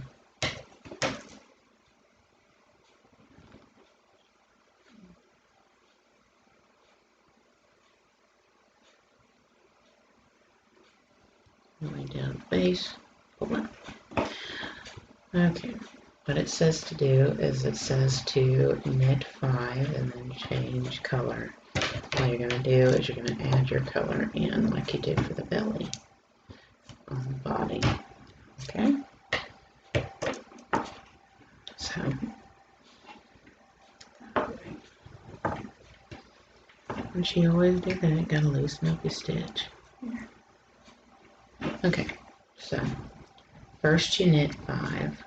Lay down the base, pull it. Okay, what it says to do is it says to knit 5 and then change color. What you're going to do is you're going to add your color in like you did for the belly on the body. Okay, so once you always do that, gotta loosen up your stitch. Okay, so first you knit 5.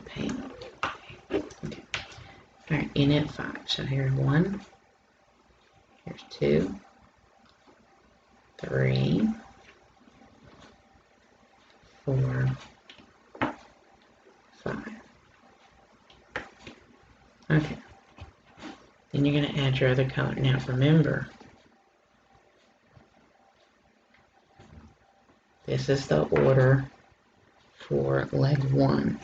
Paint. Okay. Alright, you knit 5. So here's 1, here's 2, 3, 4, 5. Okay. Then you're going to add your other color. Now remember, this is the order for leg 1.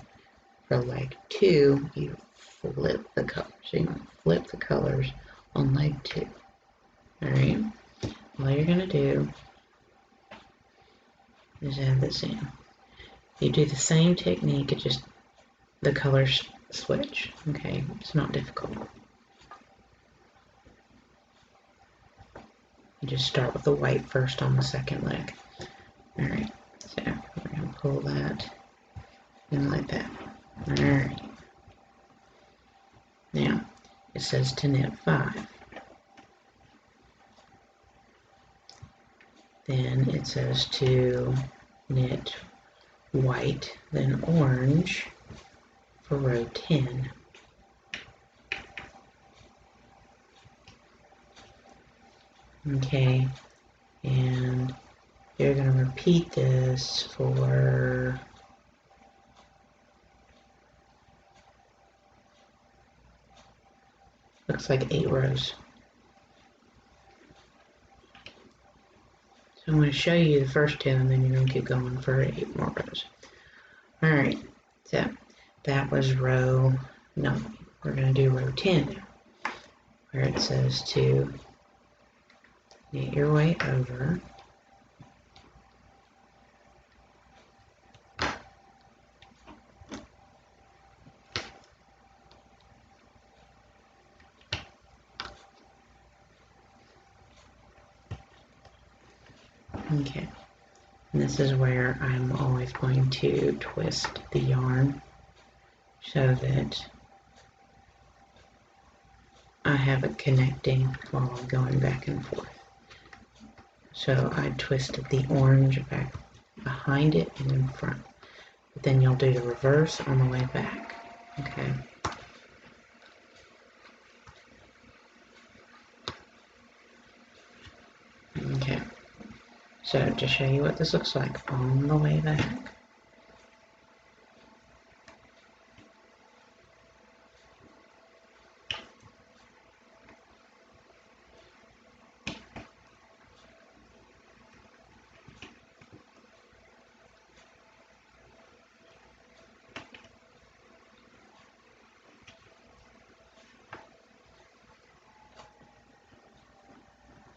For leg 2, you flip the colors. So you're going to flip the colors on leg 2. Alright? All you're going to do is add this in. You do the same technique, it just the colors switch. Okay? It's not difficult. You just start with the white first on the second leg. Alright, so we're going to pull that in like that. Alright. Now, it says to knit 5. Then it says to knit white, then orange for row 10. Okay, and you're going to repeat this for looks like 8 rows. I'm going to show you the first 2 and then you're going to keep going for 8 more rows. Alright, so that was row 9. We're going to do row 10 now, where it says to knit your way over. Okay, and this is where I'm always going to twist the yarn so that I have it connecting while I'm going back and forth. So I twisted the orange back behind it and in front. But then you'll do the reverse on the way back. Okay. Okay. So to show you what this looks like on the way back.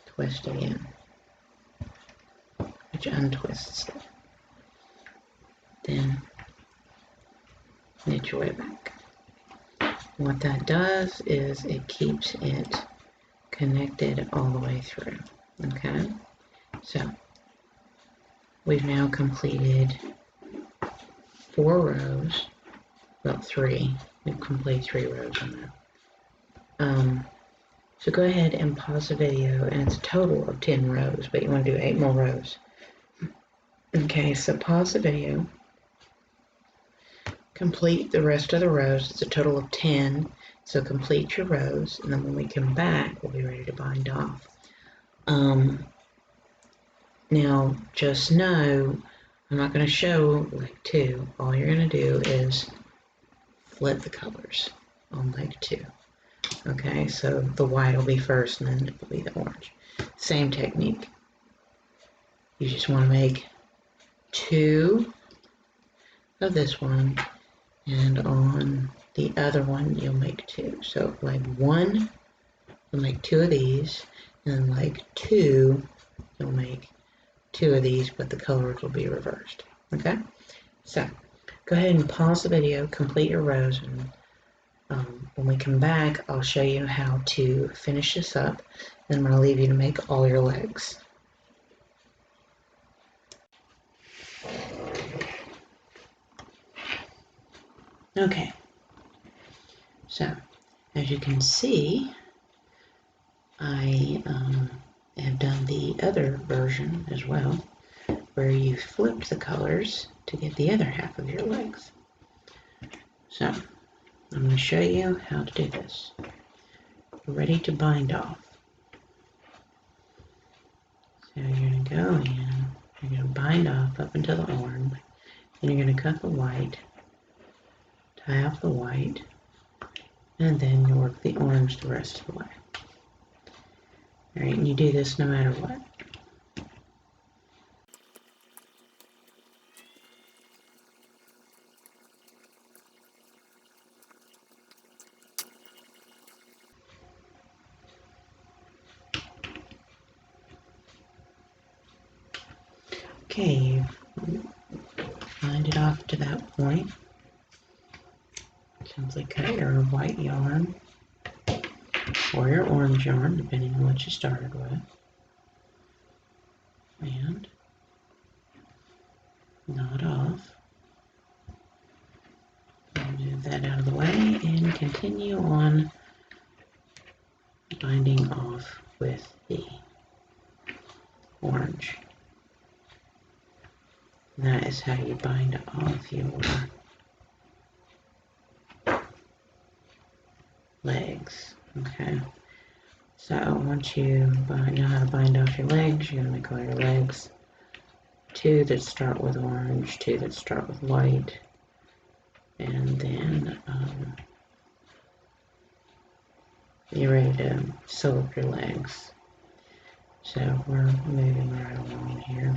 Twist again, which untwists it. Then knit your way back. What that does is it keeps it connected all the way through. Okay, so we've now completed 4 rows. Well, 3. We've completed 3 rows on that. So go ahead and pause the video, and it's a total of 10 rows, but you want to do 8 more rows. Okay, so pause the video, complete the rest of the rows. It's a total of 10, so complete your rows, and then when we come back, we'll be ready to bind off. Now, just know, I'm not going to show leg 2. All you're going to do is flip the colors on leg 2. Okay, so the white will be first and then it will be the orange. Same technique. You just want to make 2 of this one, and on the other one you'll make 2. So leg 1, you'll make 2 of these, and then leg 2, you'll make 2 of these, but the colors will be reversed. Okay, so go ahead and pause the video, complete your rows, and when we come back, I'll show you how to finish this up. Then I'm going to leave you to make all your legs. Okay, so as you can see, I have done the other version as well, where you flipped the colors to get the other half of your legs. So I'm going to show you how to do this. We're ready to bind off. So you're going to go in, you're going to bind off up until the orange, and you're going to cut the white, tie off the white, and then you work the orange the rest of the way. Alright, and you do this no matter what. Okay, bind it off to that point. Simply cut your white yarn or your orange yarn, depending on what you started with, and knot off. Move that out of the way and continue on binding off with the orange. And that is how you bind off your legs. Okay, so once you know how to bind off your legs, you're going to make all your legs 2 that start with orange, 2 that start with white, and then you're ready to sew up your legs. So we're moving right along here.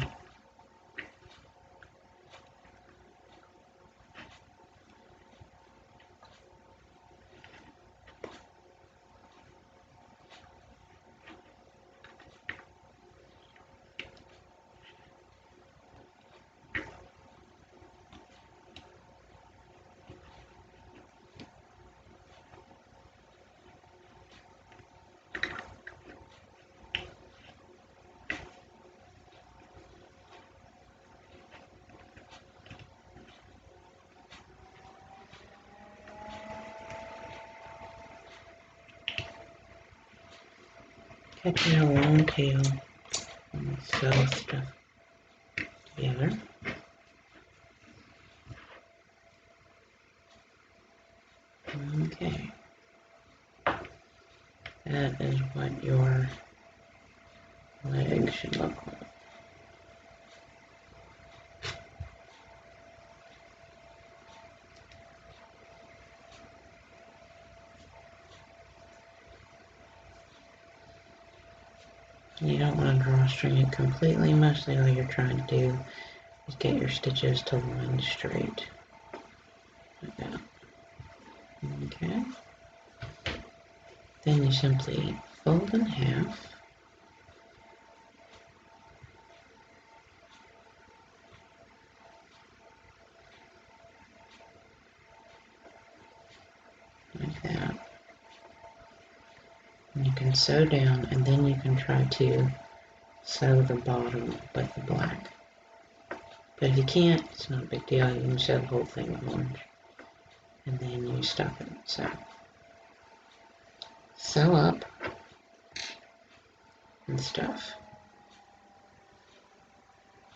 Catching a long tail and sew stuff together. Okay. That is what your leg should look like. You don't want to drawstring it completely. Mostly all you're trying to do is get your stitches to line straight. Like that. Okay. Then you simply fold in half. Like that. And you can sew down, and then you can try to sew the bottom with the black. But if you can't, it's not a big deal. You can sew the whole thing with orange. And then you stuff it. So sew up and stuff.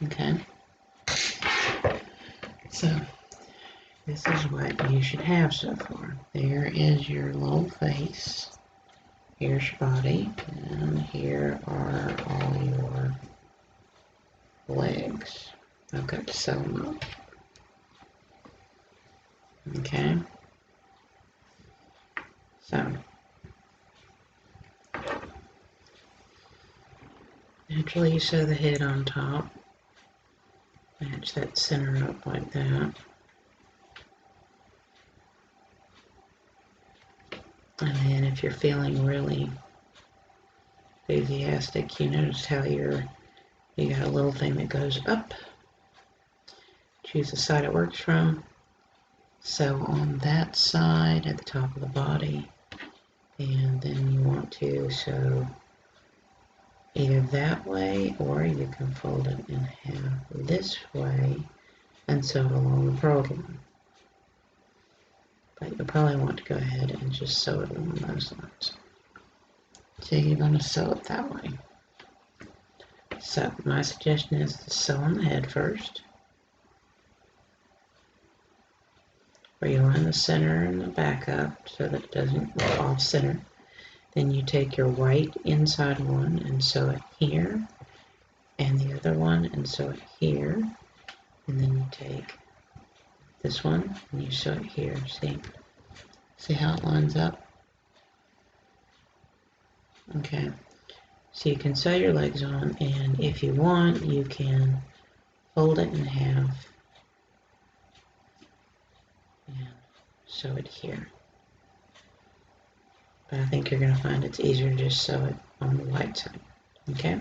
Okay. So this is what you should have so far. There is your little face. Here's your body. And here are all your legs. I've got to sew them up. Okay. So naturally you sew the head on top. Match that center up like that. And then if you're feeling really enthusiastic, you notice how you got a little thing that goes up. Choose the side it works from. Sew on that side at the top of the body. And then you want to sew either that way, or you can fold it in half this way and sew it along the purled line. But you'll probably want to go ahead and just sew it along those lines. So you're going to sew it that way. So my suggestion is to sew on the head first, where you line the center and the back up so that it doesn't go off center. Then you take your white inside one and sew it here, and the other one and sew it here, and then you take this one and you sew it here. See how it lines up? Okay. So you can sew your legs on, and if you want, you can fold it in half and sew it here. But I think you're going to find it's easier to just sew it on the white side. Okay?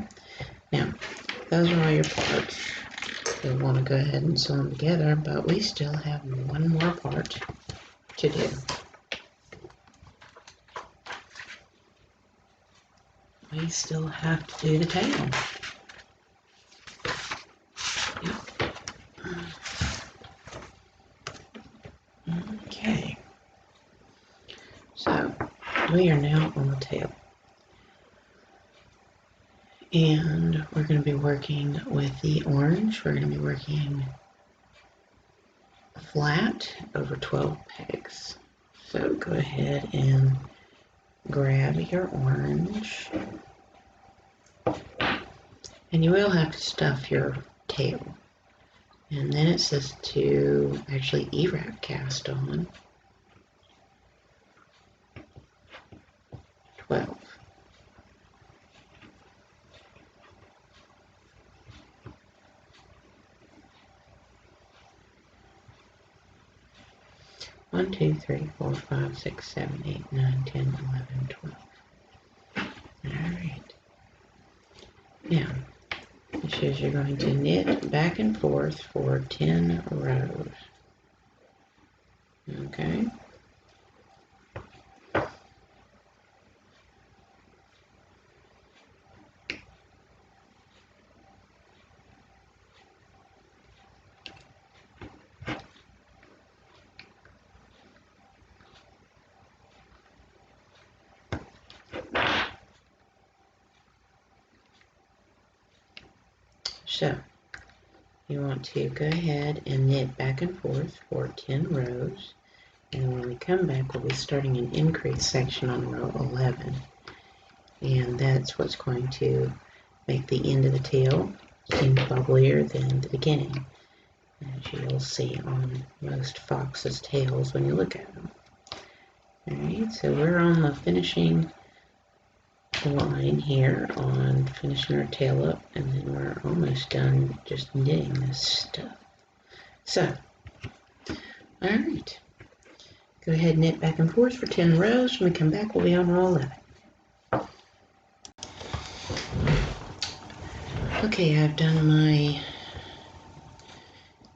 Now, those are all your parts. You'll want to go ahead and sew them together, but we still have one more part to do. We still have to do the tail. Yep. Okay. So, we are now on the tail. And we're going to be working with the orange. We're going to be working flat over 12 pegs. So go ahead and grab your orange. And you will have to stuff your tail. And then it says to actually E-wrap cast on 12. 1, 2, 3, 4, 5, 6, 7, 8, 9, 10, 11, 12. Alright. Now, it says you're going to knit back and forth for 10 rows. Okay. So, you want to go ahead and knit back and forth for 10 rows. And when we come back, we'll be starting an increase section on row 11. And that's what's going to make the end of the tail seem bubblier than the beginning, as you'll see on most foxes' tails when you look at them. Alright, so we're on the finishing line here on finishing our tail up, and then we're almost done just knitting this stuff. So, alright, go ahead and knit back and forth for 10 rows. When we come back, we'll be on row 11. Okay, I've done my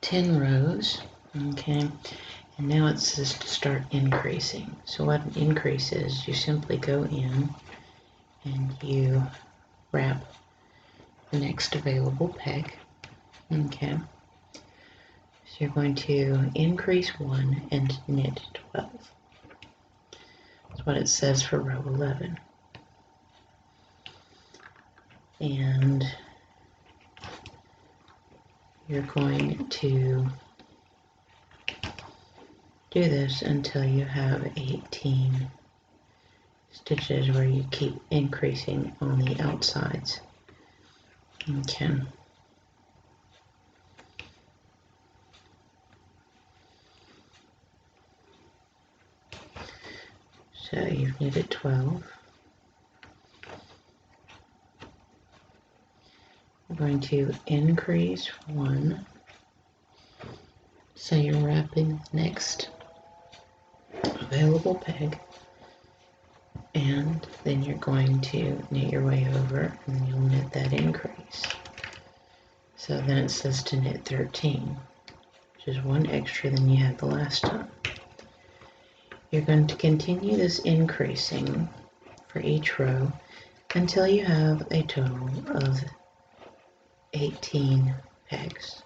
10 rows, okay, and now it says to start increasing. So what an increase is, you simply go in and you wrap the next available peg, okay. So you're going to increase 1 and knit 12. That's what it says for row 11. And you're going to do this until you have 18 stitches where you keep increasing on the outsides. Okay. So you've knitted 12. We're going to increase 1. So you're wrapping the next available peg, and then you're going to knit your way over and you'll knit that increase. So then it says to knit 13, which is 1 extra than you had the last time. You're going to continue this increasing for each row until you have a total of 18 pegs.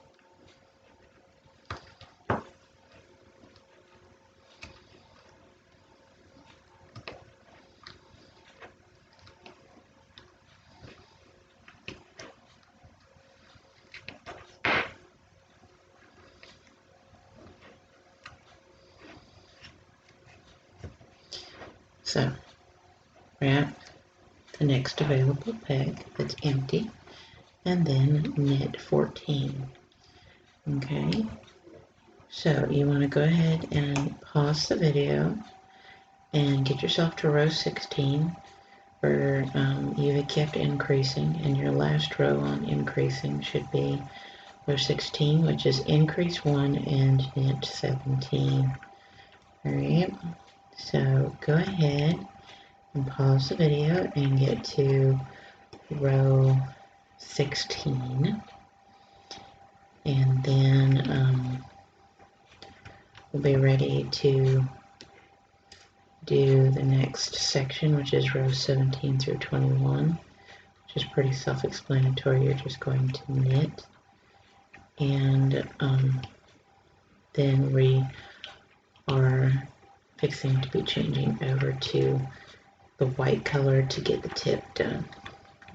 So, wrap the next available peg that's empty, and then knit 14. Okay, so you want to go ahead and pause the video and get yourself to row 16, where you've kept increasing, and your last row on increasing should be row 16, which is increase 1 and knit 17. Alright, so go ahead and pause the video and get to row 16, and then we'll be ready to do the next section, which is rows 17 through 21, which is pretty self-explanatory. You're just going to knit, and then we are fixing to be changing over to the white color to get the tip done.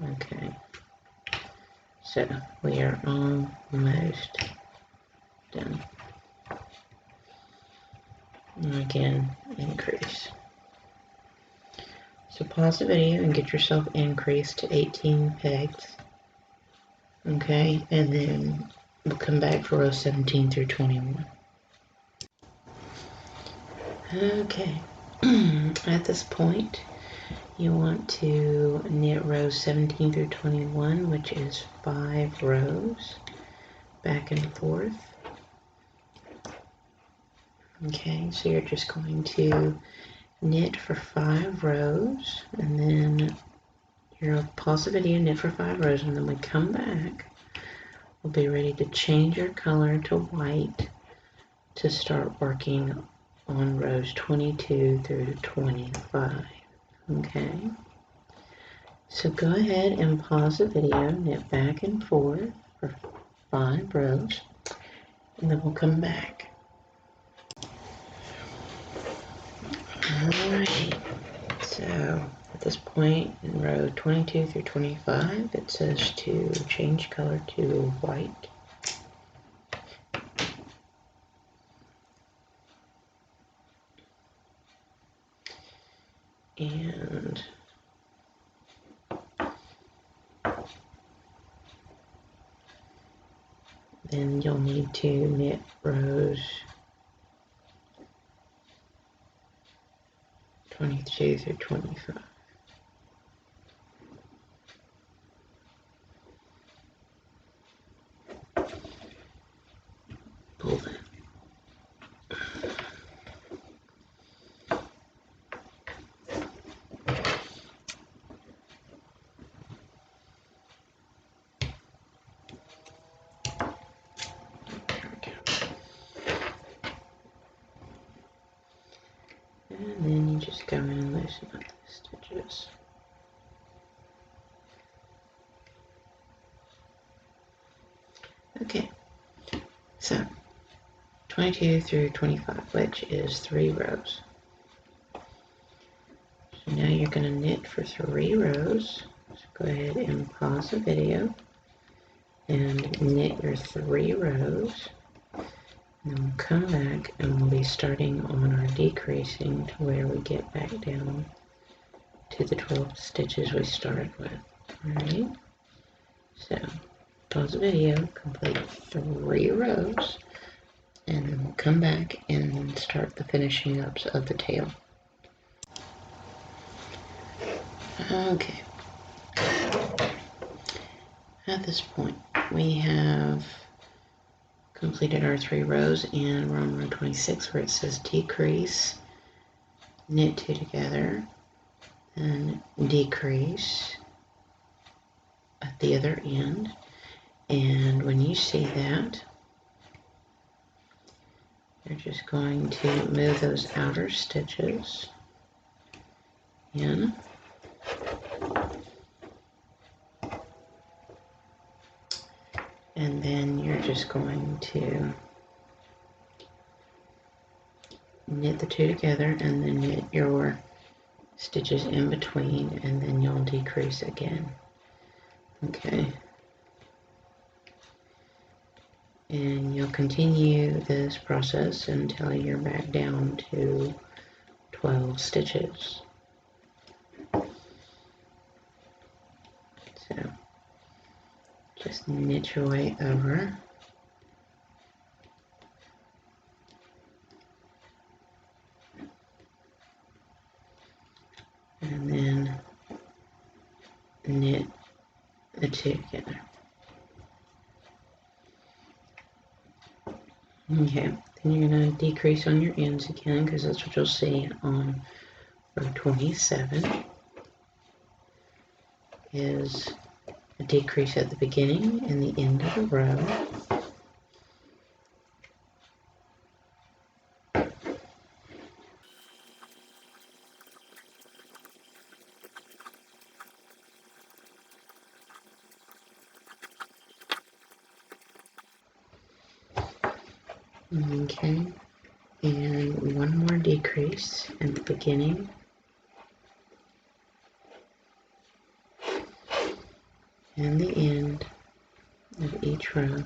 Okay, so we are almost done. And again, increase. So pause the video and get yourself increased to 18 pegs. Okay, and then we'll come back for row 17 through 21. Okay, at this point, you want to knit rows 17 through 21, which is 5 rows, back and forth. Okay, so you're just going to knit for 5 rows, and then you'll pause the video, knit for 5 rows, and then we come back. We'll be ready to change your color to white to start working on rows 22 through 25. Okay, so go ahead and pause the video, knit back and forth for 5 rows, and then we'll come back. Alright, so at this point in row 22 through 25, it says to change color to white. And then you'll need to knit rows 22 through 25. Pull that. And then you just go in and loosen up the stitches. Okay, so 22 through 25, which is 3 rows. So now you're going to knit for 3 rows. So go ahead and pause the video and knit your 3 rows. And then we'll come back and we'll be starting on our decreasing to where we get back down to the 12 stitches we started with. Alright, so pause the video, complete 3 rows, and then we'll come back and start the finishing ups of the tail. Okay, at this point we have completed our 3 rows, and we're on row 26 where it says decrease, knit 2 together, and decrease at the other end. And when you see that, you're just going to move those outer stitches in, and then you're just going to knit the 2 together and then knit your stitches in between, and then you'll decrease again. Okay, and you'll continue this process until you're back down to 12 stitches. So just knit your way over. And then knit the 2 together. Okay, then you're going to decrease on your ends again, because that's what you'll see on row 27 is a decrease at the beginning and the end of the row. Okay, and one more decrease at the beginning and the end of each row.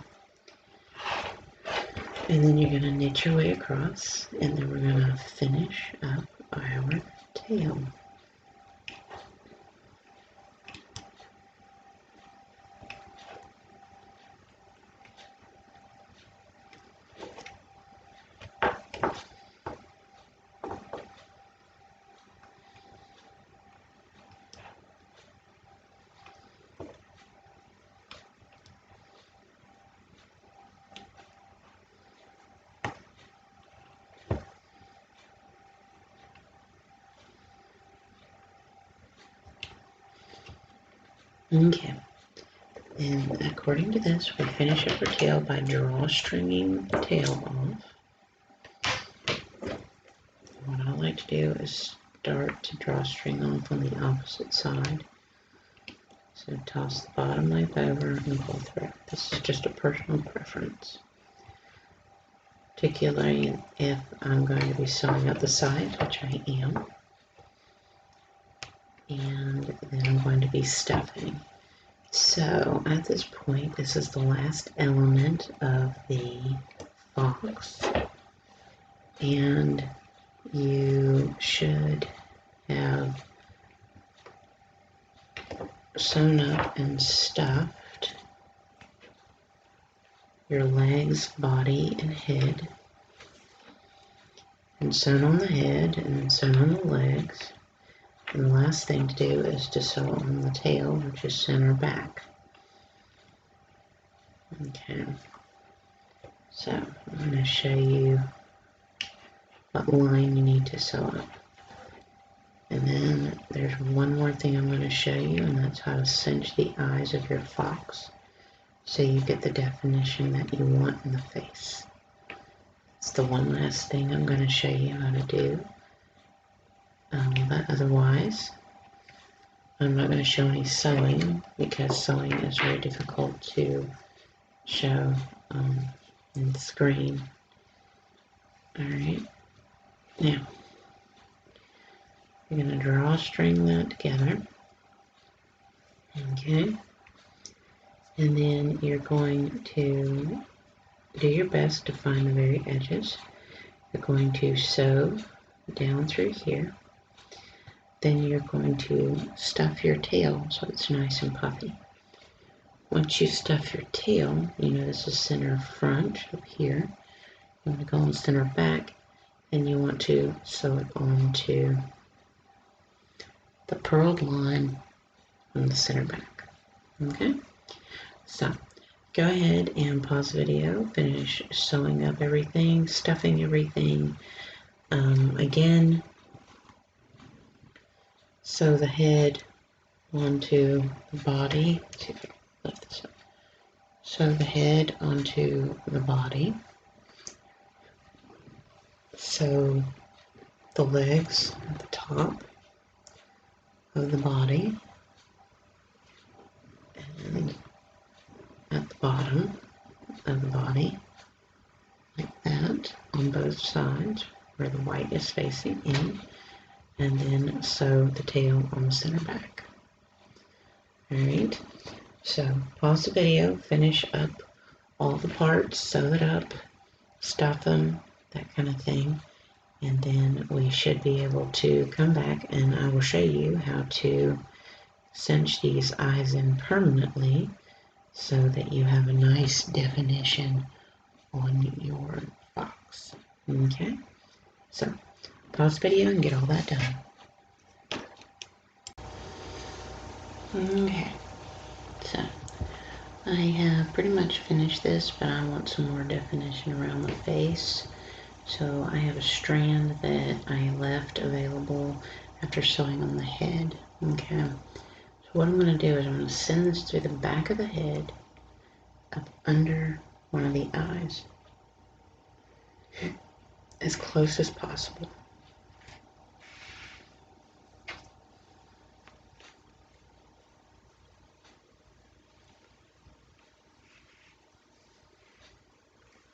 And then you're going to knit your way across, and then we're going to finish up our tail. Okay. And according to this, we finish up our tail by drawstringing the tail off. What I like to do is start to drawstring off on the opposite side. So toss the bottom loop over and pull through. This is just a personal preference, particularly if I'm going to be sewing up the sides, which I am, and then I'm going to be stuffing. So at this point, this is the last element of the box, and you should have sewn up and stuffed your legs, body, and head, and sewn on the head and sewn on the legs. And the last thing to do is to sew on the tail, which is center back. Okay, so I'm going to show you what line you need to sew up. And then there's one more thing I'm going to show you, and that's how to cinch the eyes of your fox so you get the definition that you want in the face. It's the one last thing I'm going to show you how to do. But otherwise, I'm not going to show any sewing because sewing is very difficult to show in the screen. Alright, now you're going to drawstring that together. Okay, and then you're going to do your best to find the very edges. You're going to sew down through here. Then you're going to stuff your tail so it's nice and puffy. Once you stuff your tail, you know this is center front up here. You want to go on center back, and you want to sew it onto the purled line on the center back. Okay? So, go ahead and pause the video, finish sewing up everything, stuffing everything. Again, sew the head onto the body. Let's see if I can lift this up. Sew the head onto the body. Sew the legs at the top of the body and at the bottom of the body, like that, on both sides where the white is facing in, and then sew the tail on the center back. Alright, so pause the video, finish up all the parts, sew it up, stuff them, that kind of thing, and then we should be able to come back and I will show you how to cinch these eyes in permanently so that you have a nice definition on your box. Okay, so pause the video and get all that done. Okay, so I have pretty much finished this, but I want some more definition around the face. So I have a strand that I left available after sewing on the head. Okay, so what I'm going to do is I'm going to send this through the back of the head up under one of the eyes as close as possible.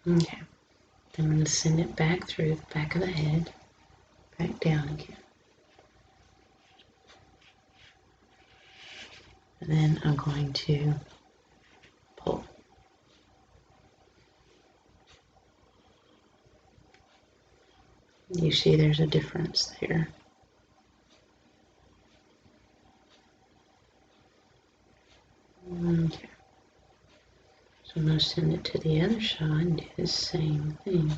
Okay, I'm going to send it back through the back of the head, back down again. And then I'm going to pull. You see there's a difference there. Okay. So I'm going to send it to the other side and do the same thing.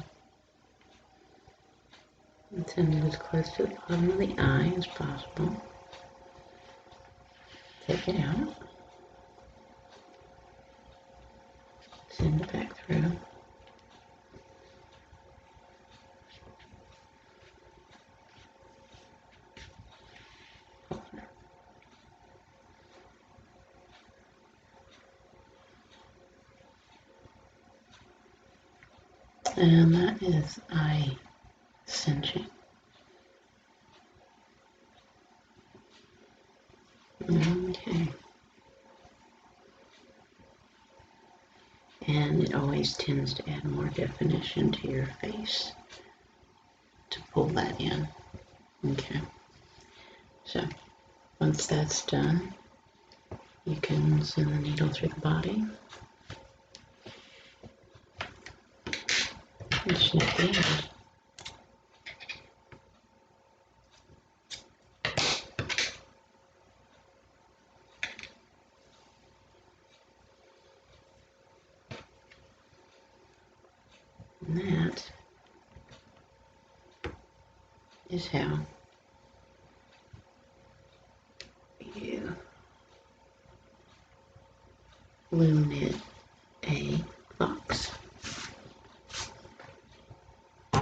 And send it as close to the bottom of the eye as possible. Take it out. Send it back through. And that is I cinching. Okay. And it always tends to add more definition to your face to pull that in. Okay. So once that's done, you can send the needle through the body. And snip the end. And that is how you loom knit